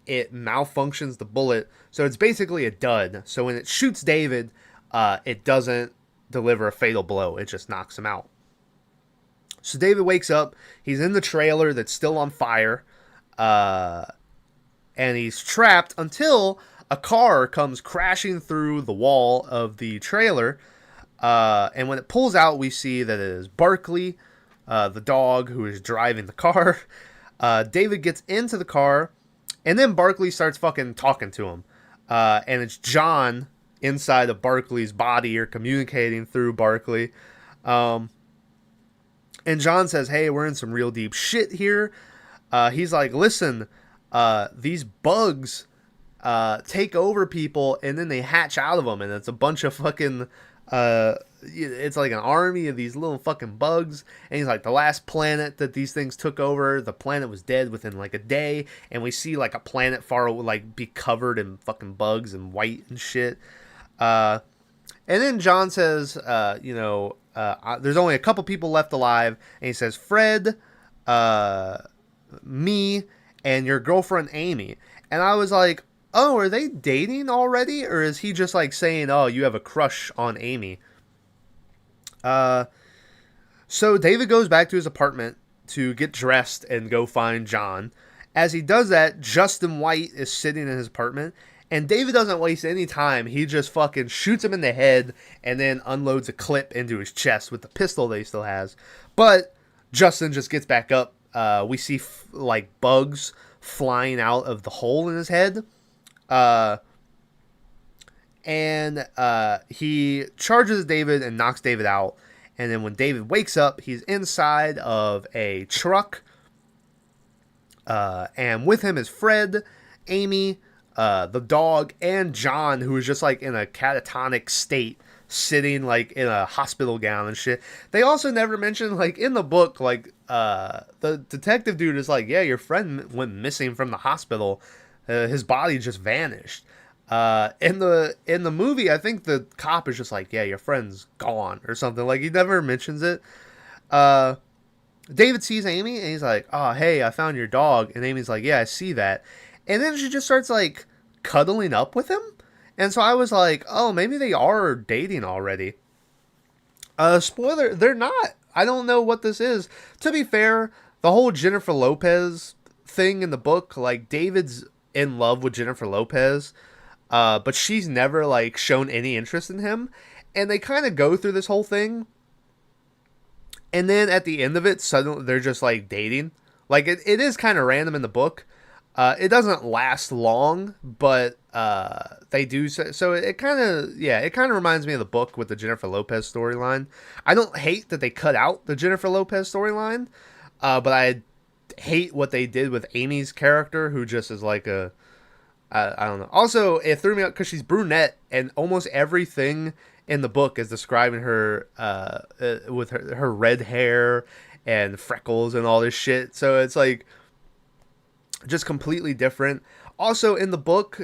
it malfunctions the bullet. So it's basically a dud. So when it shoots David, it doesn't deliver a fatal blow. It just knocks him out. So David wakes up. He's in the trailer that's still on fire. And he's trapped until a car comes crashing through the wall of the trailer. And when it pulls out, we see that it is Barkley, the dog who is driving the car. David gets into the car, and then Barkley starts fucking talking to him. And it's John inside of Barkley's body, or communicating through Barkley. And John says, hey, we're in some real deep shit here. He's like, listen, these bugs take over people, and then they hatch out of them, and it's a bunch of fucking... it's like an army of these little fucking bugs. And he's like, the last planet that these things took over, the planet was dead within like a day. And we see like a planet far away, like, be covered in fucking bugs and white and shit. And then John says, there's only a couple people left alive. And he says, Fred, me, and your girlfriend Amy. And I was like, oh, are they dating already? Or is he just like saying, oh, you have a crush on Amy? So David goes back to his apartment to get dressed and go find John. As he does that, Justin White is sitting in his apartment, and David doesn't waste any time. He just fucking shoots him in the head and then unloads a clip into his chest with the pistol that he still has. But Justin just gets back up. We see like bugs flying out of the hole in his head. And he charges David and knocks David out. And then when David wakes up, he's inside of a truck. And with him is Fred, Amy, the dog, and John, who is just like in a catatonic state, sitting like in a hospital gown and shit. They also never mention, like in the book, like the detective dude is like, yeah, your friend went missing from the hospital. His body just vanished. In the movie, I think the cop is just like, yeah, your friend's gone or something. Like, he never mentions it. David sees Amy and he's like, oh, hey, I found your dog. And Amy's like, yeah, I see that. And then she just starts like cuddling up with him. And so I was like, oh, maybe they are dating already. Spoiler, they're not. I don't know what this is. To be fair, the whole Jennifer Lopez thing in the book, like, David's in love with Jennifer Lopez, but she's never like shown any interest in him. And they kind of go through this whole thing. And then at the end of it, suddenly they're just like dating. Like, it is kind of random in the book. It doesn't last long, but they do. So it kind of reminds me of the book with the Jennifer Lopez storyline. I don't hate that they cut out the Jennifer Lopez storyline, but I hate what they did with Amy's character, who just is like I don't know. Also, it threw me out because she's brunette, and almost everything in the book is describing her with her red hair and freckles and all this shit. So it's like just completely different. Also, in the book,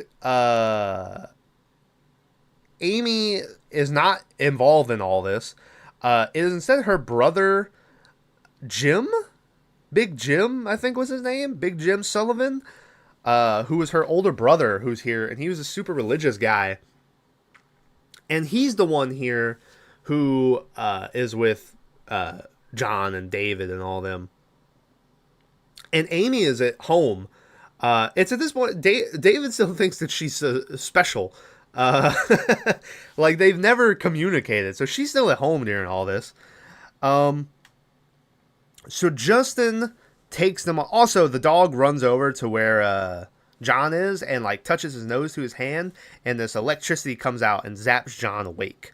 Amy is not involved in all this. It is instead her brother, Jim? Big Jim, I think was his name. Big Jim Sullivan, who was her older brother who's here. And he was a super religious guy. And he's the one here who is with John and David and all them. And Amy is at home. It's at this point, David still thinks that she's special. Like, they've never communicated. So she's still at home during all this. So Justin takes them. Also, the dog runs over to where John is and like touches his nose to his hand. And this electricity comes out and zaps John awake.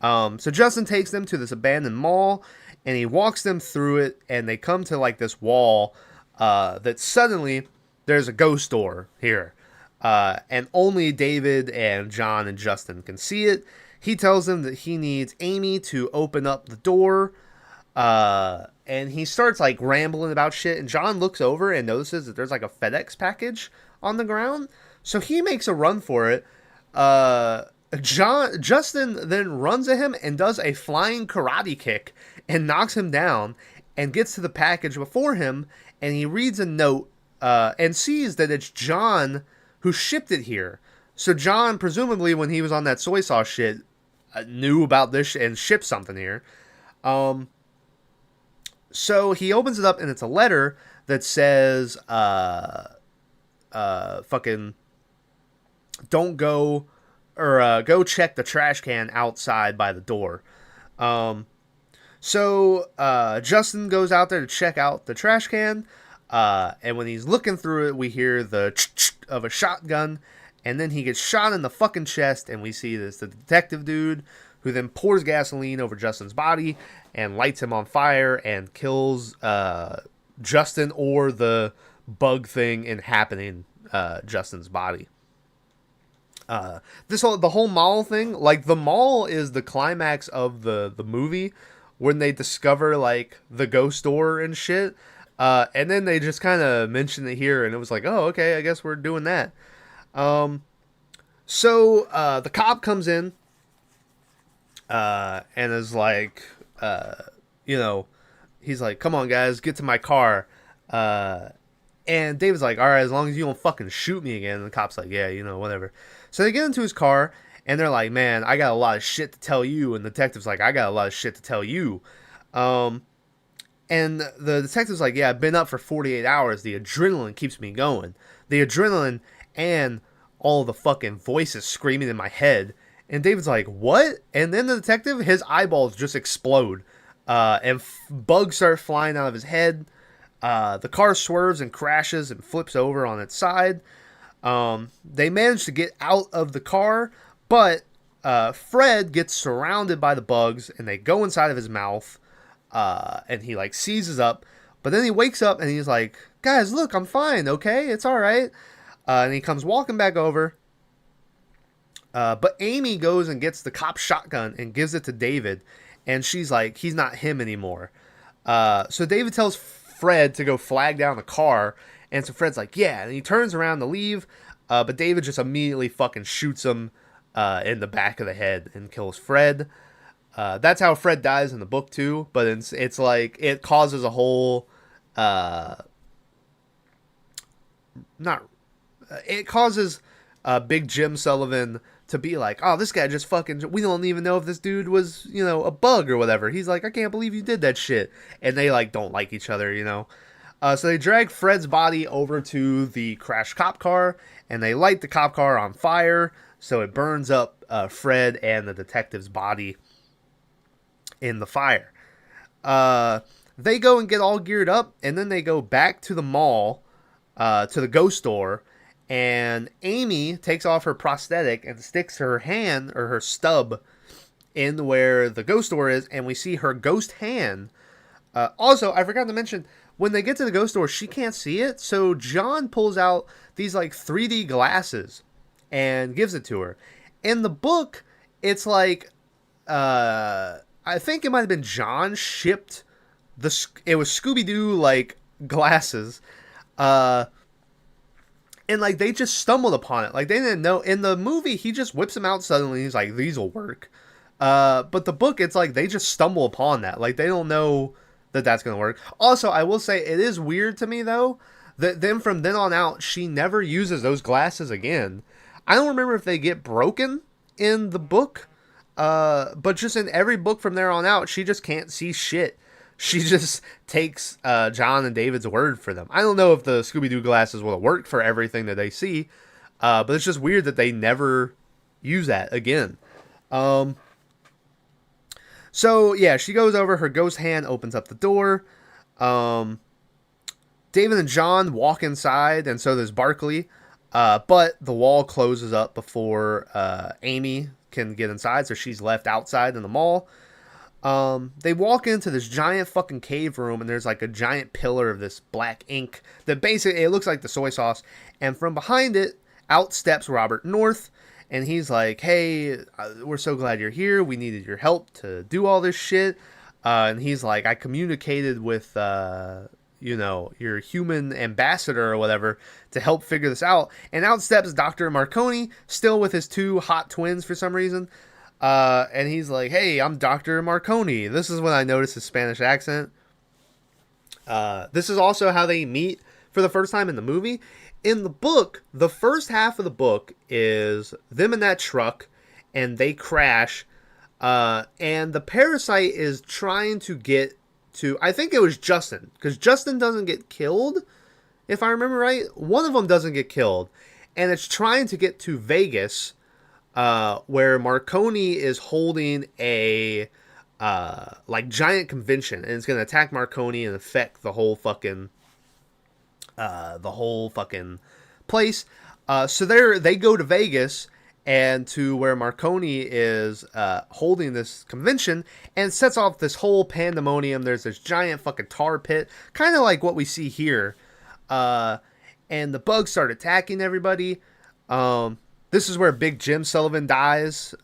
So Justin takes them to this abandoned mall. And he walks them through it. And they come to like this wall that suddenly there's a ghost door here. And only David and John and Justin can see it. He tells them that he needs Amy to open up the door. And he starts like rambling about shit. And John looks over and notices that there's like a FedEx package on the ground. So he makes a run for it. Justin then runs at him and does a flying karate kick and knocks him down and gets to the package before him. And he reads a note and sees that it's John who shipped it here. So John, presumably when he was on that soy sauce shit, knew about this and shipped something here. So he opens it up and it's a letter that says, fucking, don't go, or go check the trash can outside by the door. So Justin goes out there to check out the trash can. And when he's looking through it, we hear the of a shotgun, and then he gets shot in the fucking chest, and we see the detective dude, who then pours gasoline over Justin's body and lights him on fire and kills Justin or the bug thing inhabiting Justin's body. The whole mall thing, like, the mall is the climax of the movie when they discover like the ghost door and shit. And then they just kind of mentioned it here, and it was like, oh, okay, I guess we're doing that. So the cop comes in and is like, he's like, come on, guys, get to my car. And David's like, all right, as long as you don't fucking shoot me again. And the cop's like, yeah, whatever. So they get into his car, and they're like, man, I got a lot of shit to tell you. And the detective's like, I got a lot of shit to tell you. And the detective's like, yeah, I've been up for 48 hours. The adrenaline keeps me going. The adrenaline and all the fucking voices screaming in my head. And David's like, what? And then the detective, his eyeballs just explode. And bugs start flying out of his head. The car swerves and crashes and flips over on its side. They manage to get out of the car, but Fred gets surrounded by the bugs, and they go inside of his mouth, and he like seizes up. But then he wakes up and he's like, guys, look, I'm fine, okay? It's all right. And he comes walking back over. But Amy goes and gets the cop's shotgun and gives it to David. And she's like, he's not him anymore. So David tells Fred to go flag down the car. And so Fred's like, yeah. And he turns around to leave. But David just immediately fucking shoots him in the back of the head and kills Fred. That's how Fred dies in the book too. But it's like, it causes a whole... it causes Big Jim Sullivan to be like, oh, this guy just fucking, we don't even know if this dude was, you know, a bug or whatever. He's like, I can't believe you did that shit. And they like don't like each other, you know. So they drag Fred's body over to the crashed cop car, and they light the cop car on fire, so it burns up Fred and the detective's body in the fire. They go and get all geared up, and then they go back to the mall, to the ghost store. And Amy takes off her prosthetic and sticks her hand, or her stub, in where the ghost store is, and we see her ghost hand. Also, I forgot to mention, when they get to the ghost store, she can't see it, so John pulls out these like 3D glasses and gives it to her. In the book, it's like, I think it might have been John shipped it was Scooby-Doo like glasses, and, like, they just stumbled upon it. Like, they didn't know. In the movie, he just whips them out suddenly. He's like, these will work. But the book, it's like, they just stumble upon that. Like, they don't know that that's going to work. Also, I will say, it is weird to me, though, that then from then on out, she never uses those glasses again. I don't remember if they get broken in the book. But just in every book from there on out, she just can't see shit. She just takes John and David's word for them. I don't know if the Scooby-Doo glasses will work for everything that they see, but it's just weird that they never use that again. So, yeah, she goes over, her ghost hand opens up the door. David and John walk inside, and so does Barkley, but the wall closes up before Amy can get inside, so she's left outside in the mall. They walk into this giant fucking cave room, and there's like a giant pillar of this black ink that basically, it looks like the soy sauce, and from behind it, out steps Robert North, and he's like, hey, we're so glad you're here, we needed your help to do all this shit, and he's like, I communicated with, you know, your human ambassador or whatever to help figure this out, and out steps Dr. Marconi, still with his two hot twins for some reason. And he's like, hey, I'm Dr. Marconi. This is when I noticed his Spanish accent. This is also how they meet for the first time in the movie. In the book, the first half of the book is them in that truck, and they crash. And the parasite is trying to get to, I think it was Justin, because Justin doesn't get killed, if I remember right. One of them doesn't get killed. And it's trying to get to Vegas, where Marconi is holding a like giant convention, and it's gonna attack Marconi and affect the whole fucking place. So they go to Vegas and to where Marconi is holding this convention, and sets off this whole pandemonium. There's this giant fucking tar pit, kind of like what we see here, and the bugs start attacking everybody. This is where Big Jim Sullivan dies.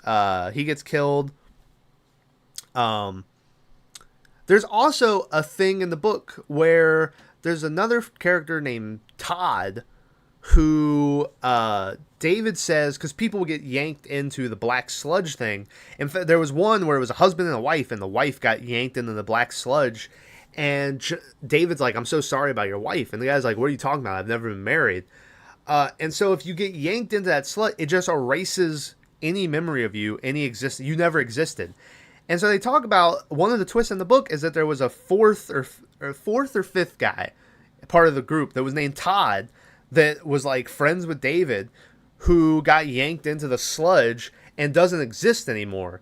He gets killed. There's also a thing in the book where there's another character named Todd who David says, because people get yanked into the black sludge thing. In fact, there was one where it was a husband and a wife, and the wife got yanked into the black sludge. And David's like, I'm so sorry about your wife. And the guy's like, what are you talking about? I've never been married. And so if you get yanked into that slut, it just erases any memory of you, you never existed. And so they talk about, one of the twists in the book is that there was a fourth, or fourth or fifth guy, part of the group that was named Todd, that was like friends with David, who got yanked into the sludge and doesn't exist anymore.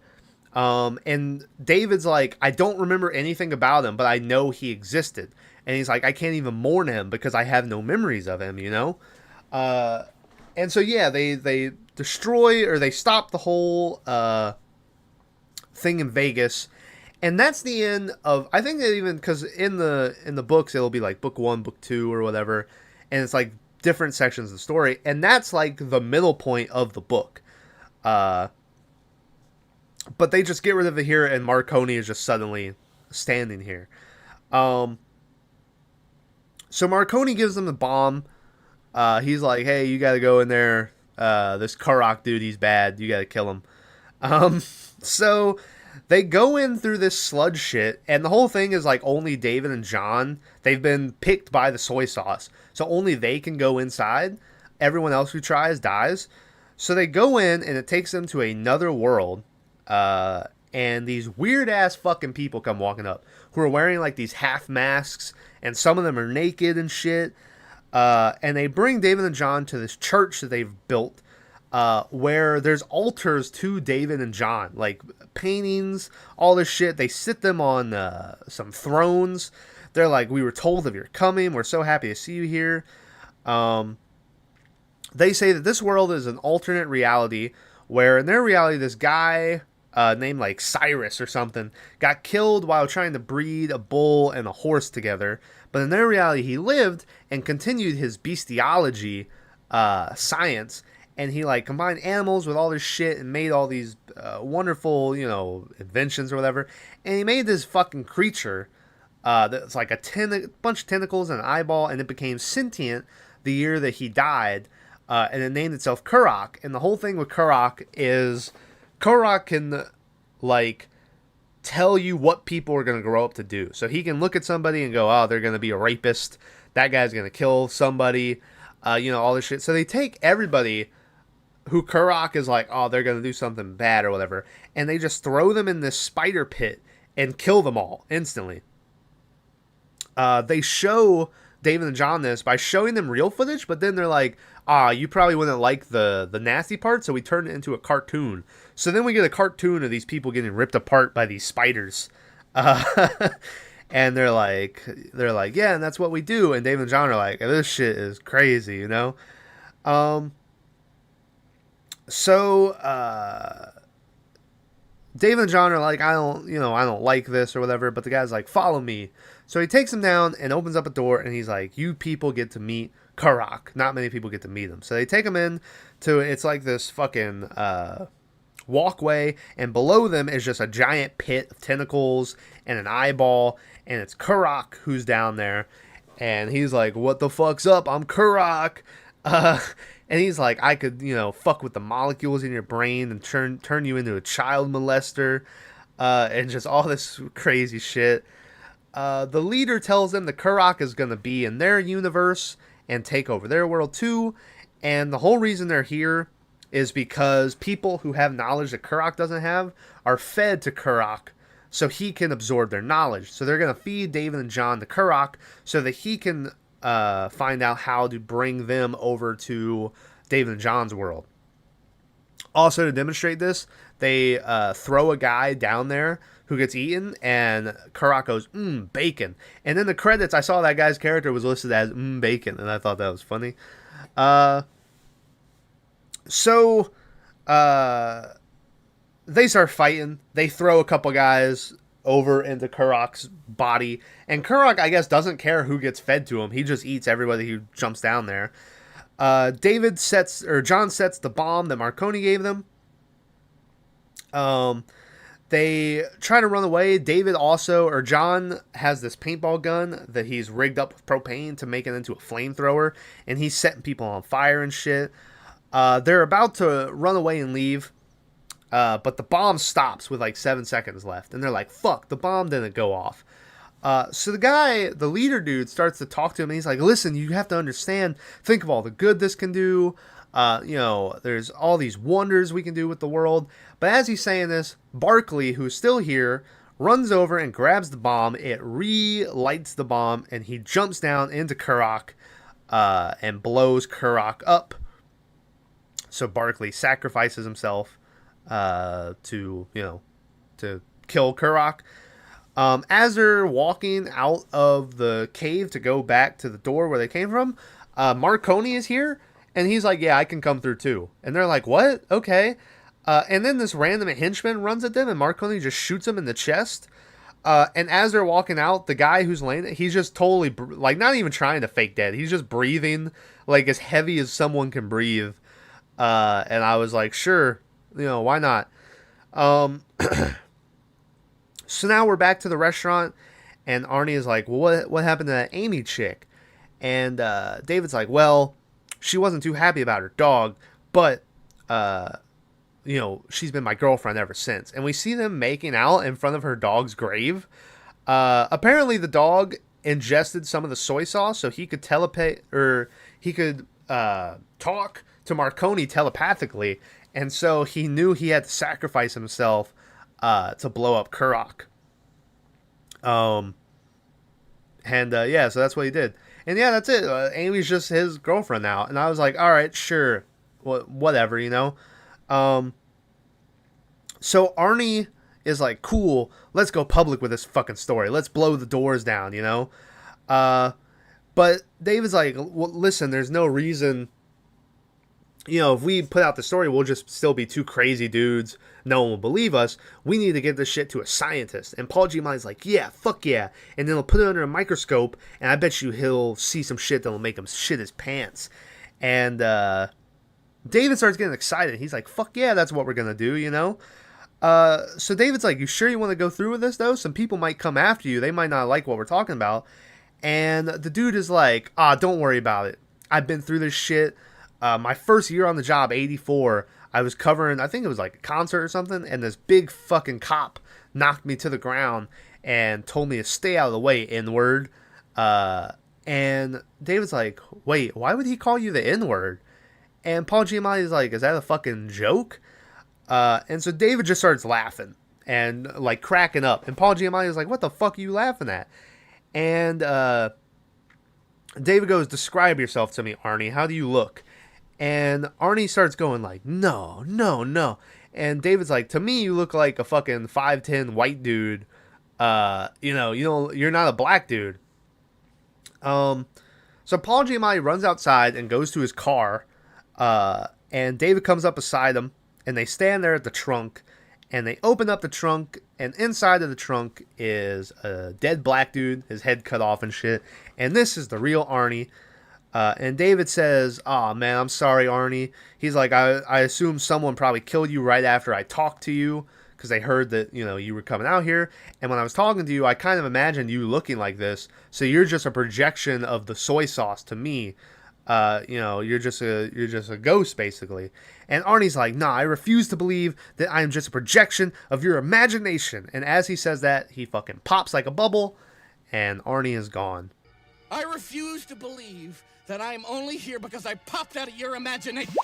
And David's like, I don't remember anything about him, but I know he existed. And he's like, I can't even mourn him because I have no memories of him, you know? And so, yeah, they destroy, or they stop the whole thing in Vegas. And that's the end of, I think that even, because in the books, it'll be like book 1, book 2, or whatever. And it's like different sections of the story. And that's like the middle point of the book. But they just get rid of it here, and Marconi is just suddenly standing here. So Marconi gives them the bomb. He's like, hey, you gotta go in there. This Karok dude, he's bad. You gotta kill him. So they go in through this sludge shit, and the whole thing is like only David and John. They've been picked by the soy sauce, so only they can go inside. Everyone else who tries dies. So they go in, and it takes them to another world. And these weird ass fucking people come walking up who are wearing like these half masks, and some of them are naked and shit. And they bring David and John to this church that they've built, where there's altars to David and John, like paintings, all this shit. They sit them on some thrones. They're like, we were told of your coming. We're so happy to see you here. They say that this world is an alternate reality where in their reality, this guy named like Cyrus or something got killed while trying to breed a bull and a horse together. But in their reality, he lived and continued his bestiology science. And he like combined animals with all this shit and made all these wonderful, you know, inventions or whatever. And he made this fucking creature that's like a bunch of tentacles and an eyeball, and it became sentient the year that he died. And it named itself Karok. And the whole thing with Karok is Karok can like tell you what people are going to grow up to do. So he can look at somebody and go, oh, they're going to be a rapist. That guy's going to kill somebody. You know, all this shit. So they take everybody who Karok is like, oh, they're going to do something bad or whatever, and they just throw them in this spider pit and kill them all instantly. They show David and John this by showing them real footage, but then they're like, you probably wouldn't like the nasty part, so we turned it into a cartoon. So then we get a cartoon of these people getting ripped apart by these spiders. And they're like, yeah, and that's what we do. And David and John are like, this shit is crazy, you know? So David and John are like, I don't like this or whatever, but the guy's like, follow me. So he takes him down and opens up a door, and he's like, you people get to meet Karok. Not many people get to meet him. So they take him in to, it's like this fucking walkway, and below them is just a giant pit of tentacles and an eyeball, and it's Karok who's down there. And he's like, what the fuck's up? I'm Karok. And he's like, I could, fuck with the molecules in your brain and turn you into a child molester, and just all this crazy shit. The leader tells them that Karok is going to be in their universe and take over their world too. And the whole reason they're here is because people who have knowledge that Karok doesn't have are fed to Karok so he can absorb their knowledge. So they're going to feed David and John to Karok so that he can find out how to bring them over to David and John's world. Also, to demonstrate this, they throw a guy down there who gets eaten, and Karok goes, bacon. And then the credits, I saw that guy's character was listed as bacon, and I thought that was funny. So they start fighting. They throw a couple guys over into Karok's body, and Karok, I guess, doesn't care who gets fed to him. He just eats everybody who jumps down there. John sets the bomb that Marconi gave them. They try to run away. John has this paintball gun that he's rigged up with propane to make it into a flamethrower, and he's setting people on fire and shit. They're about to run away and leave, but the bomb stops with like 7 seconds left, and they're like, fuck, the bomb didn't go off. So the leader dude, starts to talk to him, and he's like, listen, you have to understand, think of all the good this can do. There's all these wonders we can do with the world. But as he's saying this, Barkley, who's still here, runs over and grabs the bomb. It relights the bomb, and he jumps down into Kurok and blows Kurok up. So Barkley sacrifices himself to kill Kurok. As they're walking out of the cave to go back to the door where they came from, Marconi is here, and he's like, yeah, I can come through too. And they're like, what? Okay. And then this random henchman runs at them, and Marconi just shoots him in the chest. And as they're walking out, the guy who's laying there, he's just totally, not even trying to fake dead. He's just breathing, like, as heavy as someone can breathe. And I was like, sure, why not? So now we're back to the restaurant, and Arnie is like, well, what happened to that Amy chick? And David's like, well, she wasn't too happy about her dog, but, she's been my girlfriend ever since. And we see them making out in front of her dog's grave. Apparently the dog ingested some of the soy sauce, so he could talk to Marconi telepathically, and so he knew he had to sacrifice himself to blow up Kurok. So that's what he did. And yeah, that's it. Amy's just his girlfriend now. And I was like, all right, sure. Whatever, So Arnie is like, cool, let's go public with this fucking story. Let's blow the doors down, But David's like, well, listen, there's no reason, if we put out the story, we'll just still be two crazy dudes. No one will believe us. We need to get this shit to a scientist. And Paul Giamatti's like, yeah, fuck yeah. And then he'll put it under a microscope, and I bet you he'll see some shit that'll make him shit his pants. And David starts getting excited. He's like, fuck yeah, that's what we're going to do, So David's like, you sure you want to go through with this, though? Some people might come after you. They might not like what we're talking about. And the dude is like, don't worry about it. I've been through this shit. My first year on the job, 84, I was covering, I think it was like a concert or something, and this big fucking cop knocked me to the ground and told me to stay out of the way, N-word. And David's like, wait, why would he call you the N-word? And Paul Giamatti's like, is that a fucking joke? And so David just starts laughing and like cracking up. And Paul Giamatti's like, what the fuck are you laughing at? And David goes, describe yourself to me, Arnie. How do you look? And Arnie starts going like, no. And David's like, to me, you look like a fucking 5'10" white dude. You're not a black dude. So Paul Giamatti runs outside and goes to his car. And David comes up beside him, and they stand there at the trunk, and they open up the trunk, and inside of the trunk is a dead black dude, his head cut off and shit. And this is the real Arnie. And David says, "Oh man, I'm sorry, Arnie." He's like, I assume someone probably killed you right after I talked to you, because they heard that, you were coming out here. And when I was talking to you, I kind of imagined you looking like this. So you're just a projection of the soy sauce to me. You're just a ghost, basically. And Arnie's like, nah, I refuse to believe that I am just a projection of your imagination. And as he says that, he fucking pops like a bubble, and Arnie is gone. I refuse to believe that I am only here because I popped out of your imagination.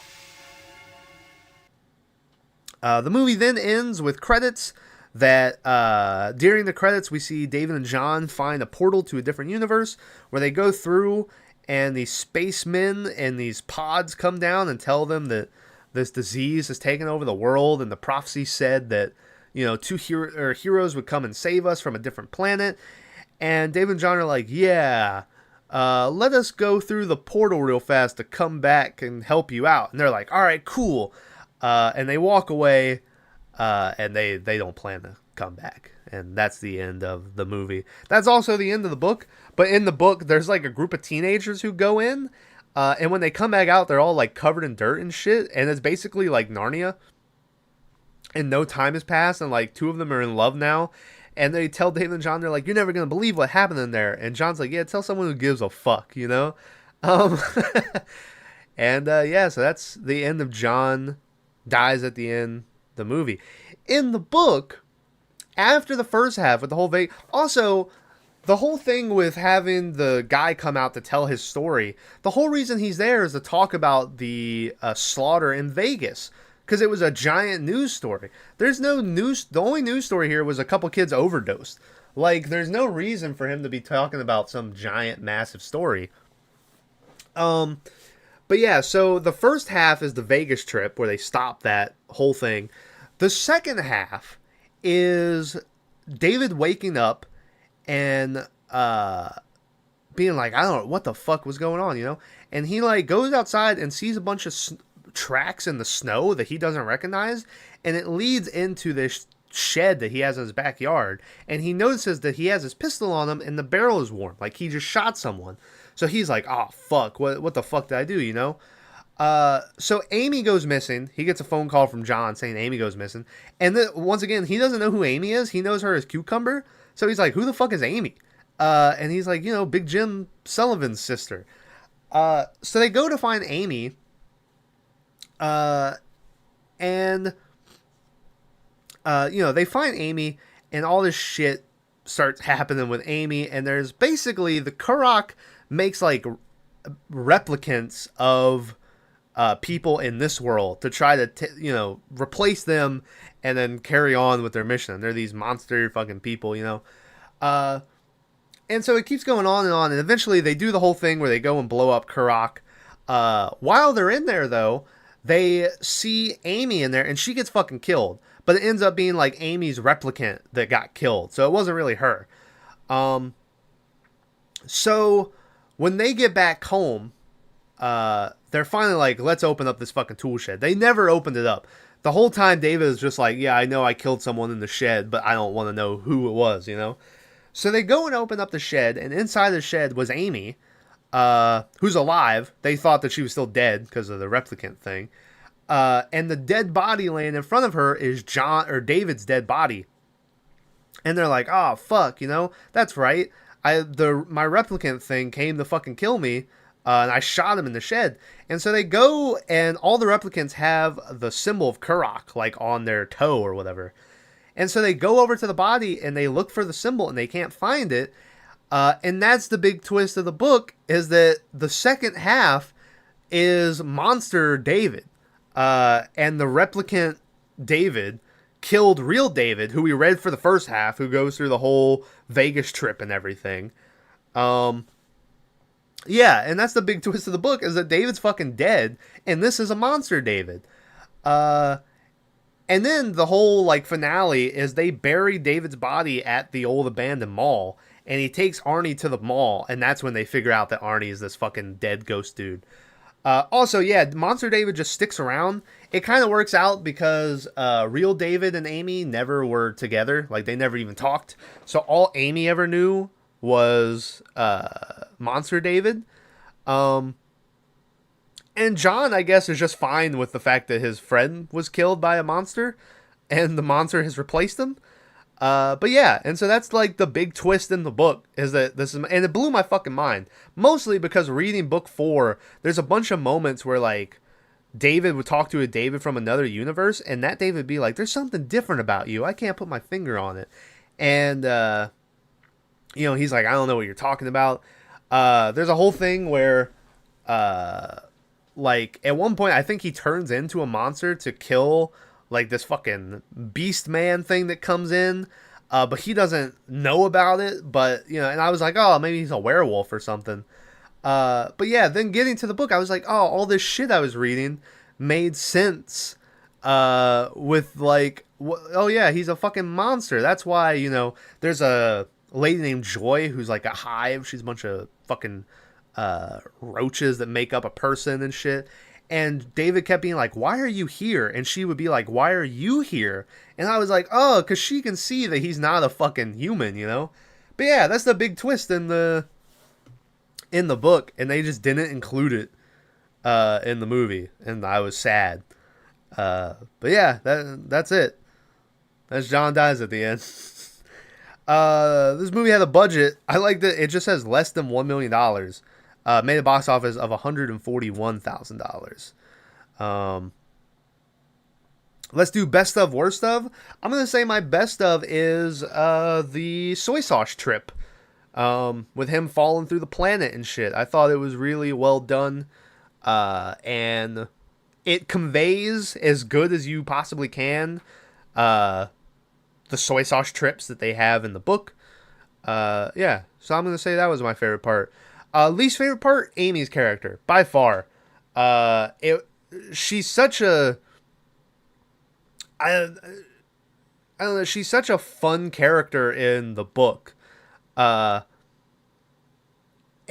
The movie then ends with credits that during the credits we see David and John find a portal to a different universe where they go through, and these spacemen and these pods come down and tell them that this disease has taken over the world, and the prophecy said that two heroes would come and save us from a different planet. And David and John are like, yeah, let us go through the portal real fast to come back and help you out. And they're like, all right, cool. And they walk away, and they don't plan to come back. And that's the end of the movie. That's also the end of the book. But in the book, there's like a group of teenagers who go in, and when they come back out, they're all like covered in dirt and shit. And it's basically like Narnia. And no time has passed, and like two of them are in love now. And they tell David and John, they're like, you're never going to believe what happened in there. And John's like, yeah, tell someone who gives a fuck, And so that's the end of John Dies at the End, the movie. In the book, after the first half with the whole also the whole thing with having the guy come out to tell his story, the whole reason he's there is to talk about the slaughter in Vegas, because it was a giant news story. There's no news. The only news story here was a couple kids overdosed. Like, there's no reason for him to be talking about some giant, massive story. But yeah, so the first half is the Vegas trip where they stop that whole thing. The second half is David waking up and being like, I don't know what the fuck was going on, you know? And he like goes outside and sees a bunch of tracks in the snow that he doesn't recognize, and it leads into this shed that he has in his backyard, and he notices that he has his pistol on him and the barrel is warm, like he just shot someone. So he's like, oh fuck, what the fuck did I do, you know? So Amy goes missing. He gets a phone call from John saying Amy goes missing, and then once again he doesn't know who Amy is. He knows her as Cucumber, so he's like, who the fuck is Amy? And he's like, you know, Big Jim Sullivan's sister. So they go to find Amy, and you know, they find Amy, and all this shit starts happening with Amy, and there's basically the Kurok makes like replicants of people in this world to try to you know, replace them and then carry on with their mission. They're these monster fucking people, you know. And so it keeps going on, and eventually they do the whole thing where they go and blow up Kurok. While they're in there, though, they see Amy in there, and she gets fucking killed. But it ends up being like Amy's replicant that got killed, so it wasn't really her. So when they get back home, they're finally like, let's open up this fucking tool shed. They never opened it up. The whole time David is just like, yeah, I know I killed someone in the shed, but I don't want to know who it was, you know? So they go and open up the shed, and inside the shed was Amy, who's alive. They thought that she was still dead because of the replicant thing. And the dead body laying in front of her is David's dead body. And they're like, oh, fuck, you know, that's right. My replicant thing came to fucking kill me, and I shot him in the shed. And so they go, and all the replicants have the symbol of Kurok, like on their toe or whatever. And so they go over to the body, and they look for the symbol, and they can't find it. And that's the big twist of the book, is that the second half is Monster David. And the replicant David killed real David, who we read for the first half, who goes through the whole Vegas trip and everything. Yeah, and that's the big twist of the book, is that David's fucking dead, and this is a Monster David. And then the whole like finale is they bury David's body at the old abandoned mall, and he takes Arnie to the mall, and that's when they figure out that Arnie is this fucking dead ghost dude. Also, yeah, Monster David just sticks around. It kind of works out because real David and Amy never were together. Like, they never even talked. So all Amy ever knew was Monster David. And John, I guess, is just fine with the fact that his friend was killed by a monster, and the monster has replaced him. But yeah, and so that's like the big twist in the book, is that this is, and it blew my fucking mind. Mostly because reading book 4, there's a bunch of moments where like David would talk to a David from another universe, and that David would be like, there's something different about you. I can't put my finger on it. And, you know, he's like, I don't know what you're talking about. There's a whole thing where, like, at one point, I think he turns into a monster to kill like this fucking beast man thing that comes in, but he doesn't know about it. But, you know, and I was like, oh, maybe he's a werewolf or something. But yeah, then getting to the book, I was like, oh, all this shit I was reading made sense. With like, oh yeah, he's a fucking monster. That's why, you know, there's a lady named Joy who's like a hive. She's a bunch of fucking roaches that make up a person and shit. And David kept being like, why are you here? And she would be like, why are you here? And I was like, oh, because she can see that he's not a fucking human, you know? But yeah, that's the big twist in the book. And they just didn't include it in the movie. And I was sad. But yeah, that's it. That's John Dies at the end. This movie had a budget. I like that it just says less than $1 million. Made a box office of $141,000. Let's do best of, worst of. I'm going to say my best of is the soy sauce trip. With him falling through the planet and shit. I thought it was really well done. And it conveys as good as you possibly can the soy sauce trips that they have in the book. Yeah, so I'm gonna say that was my favorite part. Least favorite part, Amy's character by far. She's such a I don't know, she's such a fun character in the book.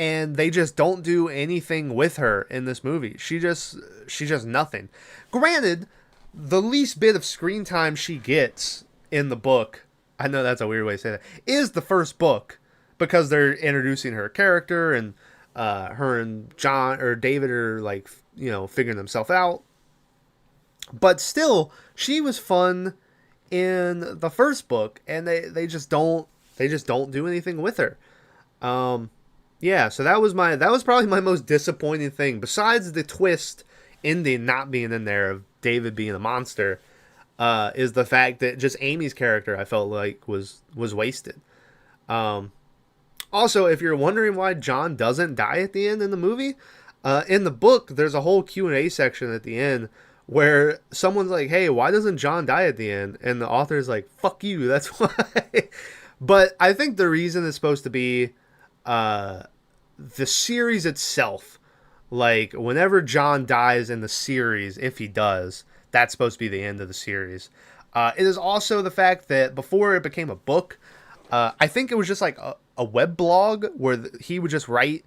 And they just don't do anything with her in this movie. She's just nothing. Granted, the least bit of screen time she gets in the book, I know that's a weird way to say that, is the first book, because they're introducing her character, and her and John or David are like, figuring themselves out. But still, she was fun in the first book, and they just don't do anything with her. Yeah, so that was probably my most disappointing thing, besides the twist ending not being in there of David being a monster, is the fact that just Amy's character I felt like was wasted. Also, if you're wondering why John doesn't die at the end in the movie, in the book there's a whole Q&A section at the end where someone's like, hey, why doesn't John die at the end? And the author's like, fuck you, that's why. But I think the reason is supposed to be the series itself. Like, whenever John dies in the series, if he does, that's supposed to be the end of the series. It is also the fact that before it became a book, I think it was just like a web blog where he would just write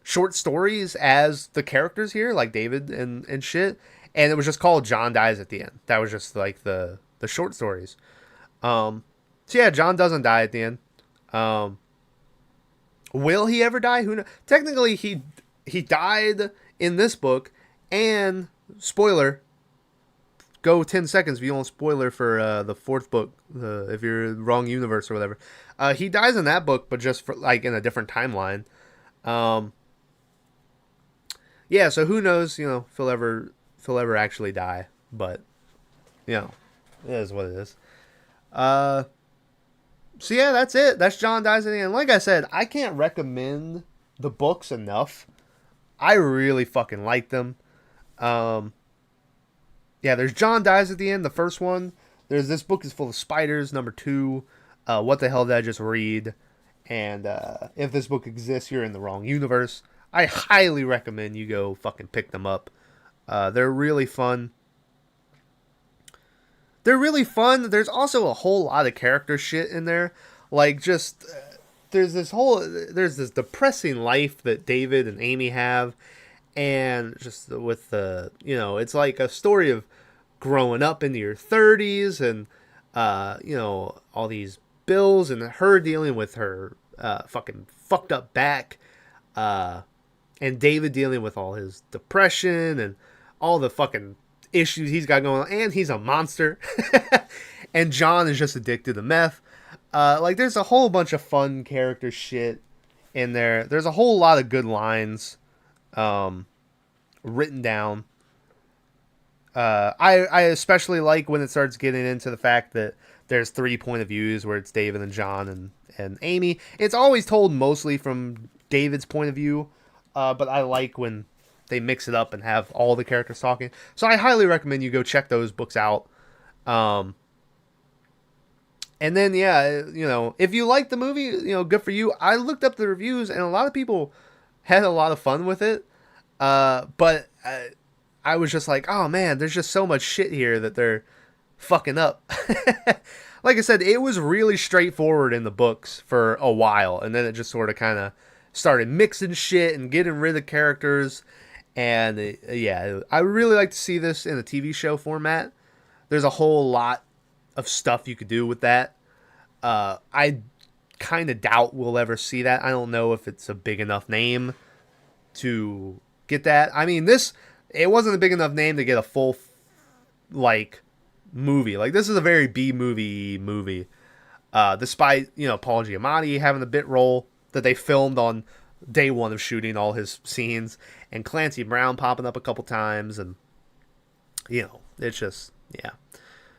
short stories as the characters here, like David and shit. And it was just called John Dies at the End. That was just like the short stories. So yeah, John doesn't die at the end. Will he ever die? Who knows? Technically, he died in this book, and spoiler, go 10 seconds if you want spoiler for the fourth book, if you're in the wrong universe or whatever. He dies in that book, but just for like in a different timeline. Yeah, so who knows, if he'll ever actually die, but it is what it is. So yeah, that's it. That's John Dies at the End. Like I said, I can't recommend the books enough. I really fucking like them. Yeah, there's John Dies at the End, the first one. There's This Book is Full of Spiders, number 2. What the hell did I just read? And If This Book Exists, You're in the Wrong Universe. I highly recommend you go fucking pick them up. They're really fun. There's also a whole lot of character shit in there. Like, just, there's this depressing life that David and Amy have. And just with it's like a story of growing up into your 30s and, all these bills and her dealing with her fucking fucked up back. And David dealing with all his depression and all the fucking issues he's got going on, and he's a monster. And John is just addicted to meth. Like, there's a whole bunch of fun character shit in there. There's a whole lot of good lines written down. I especially like when it starts getting into the fact that there's 3 point of views where it's David and John and Amy. It's always told mostly from David's point of view, but I like when they mix it up and have all the characters talking. So I highly recommend you go check those books out. And then, yeah, if you like the movie, good for you. I looked up the reviews, and a lot of people had a lot of fun with it. But I was just like, oh man, there's just so much shit here that they're fucking up. Like I said, it was really straightforward in the books for a while, and then it just sort of kind of started mixing shit and getting rid of characters. And yeah, I would really like to see this in a TV show format. There's a whole lot of stuff you could do with that. I kind of doubt we'll ever see that. I don't know if it's a big enough name to get that. I mean, it wasn't a big enough name to get a full, movie. Like, this is a very B-movie. Despite, Paul Giamatti having a bit role that they filmed on day one of shooting all his scenes, and Clancy Brown popping up a couple times, and, it's just, yeah.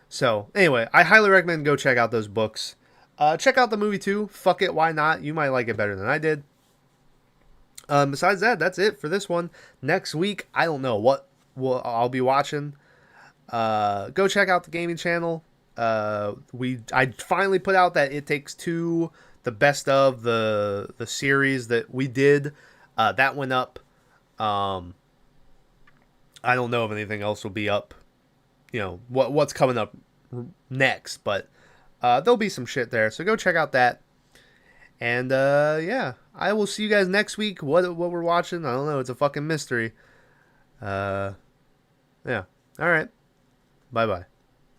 So, anyway, I highly recommend go check out those books. Check out the movie, too. Fuck it, why not? You might like it better than I did. Besides that, that's it for this one. Next week, I don't know what I'll be watching. Go check out the gaming channel. I finally put out that It Takes Two, the best of the series that we did. That went up. I don't know if anything else will be up. You know what's coming up next, but there'll be some shit there. So go check out that. And yeah, I will see you guys next week. What we're watching, I don't know. It's a fucking mystery. Yeah. All right. Bye bye.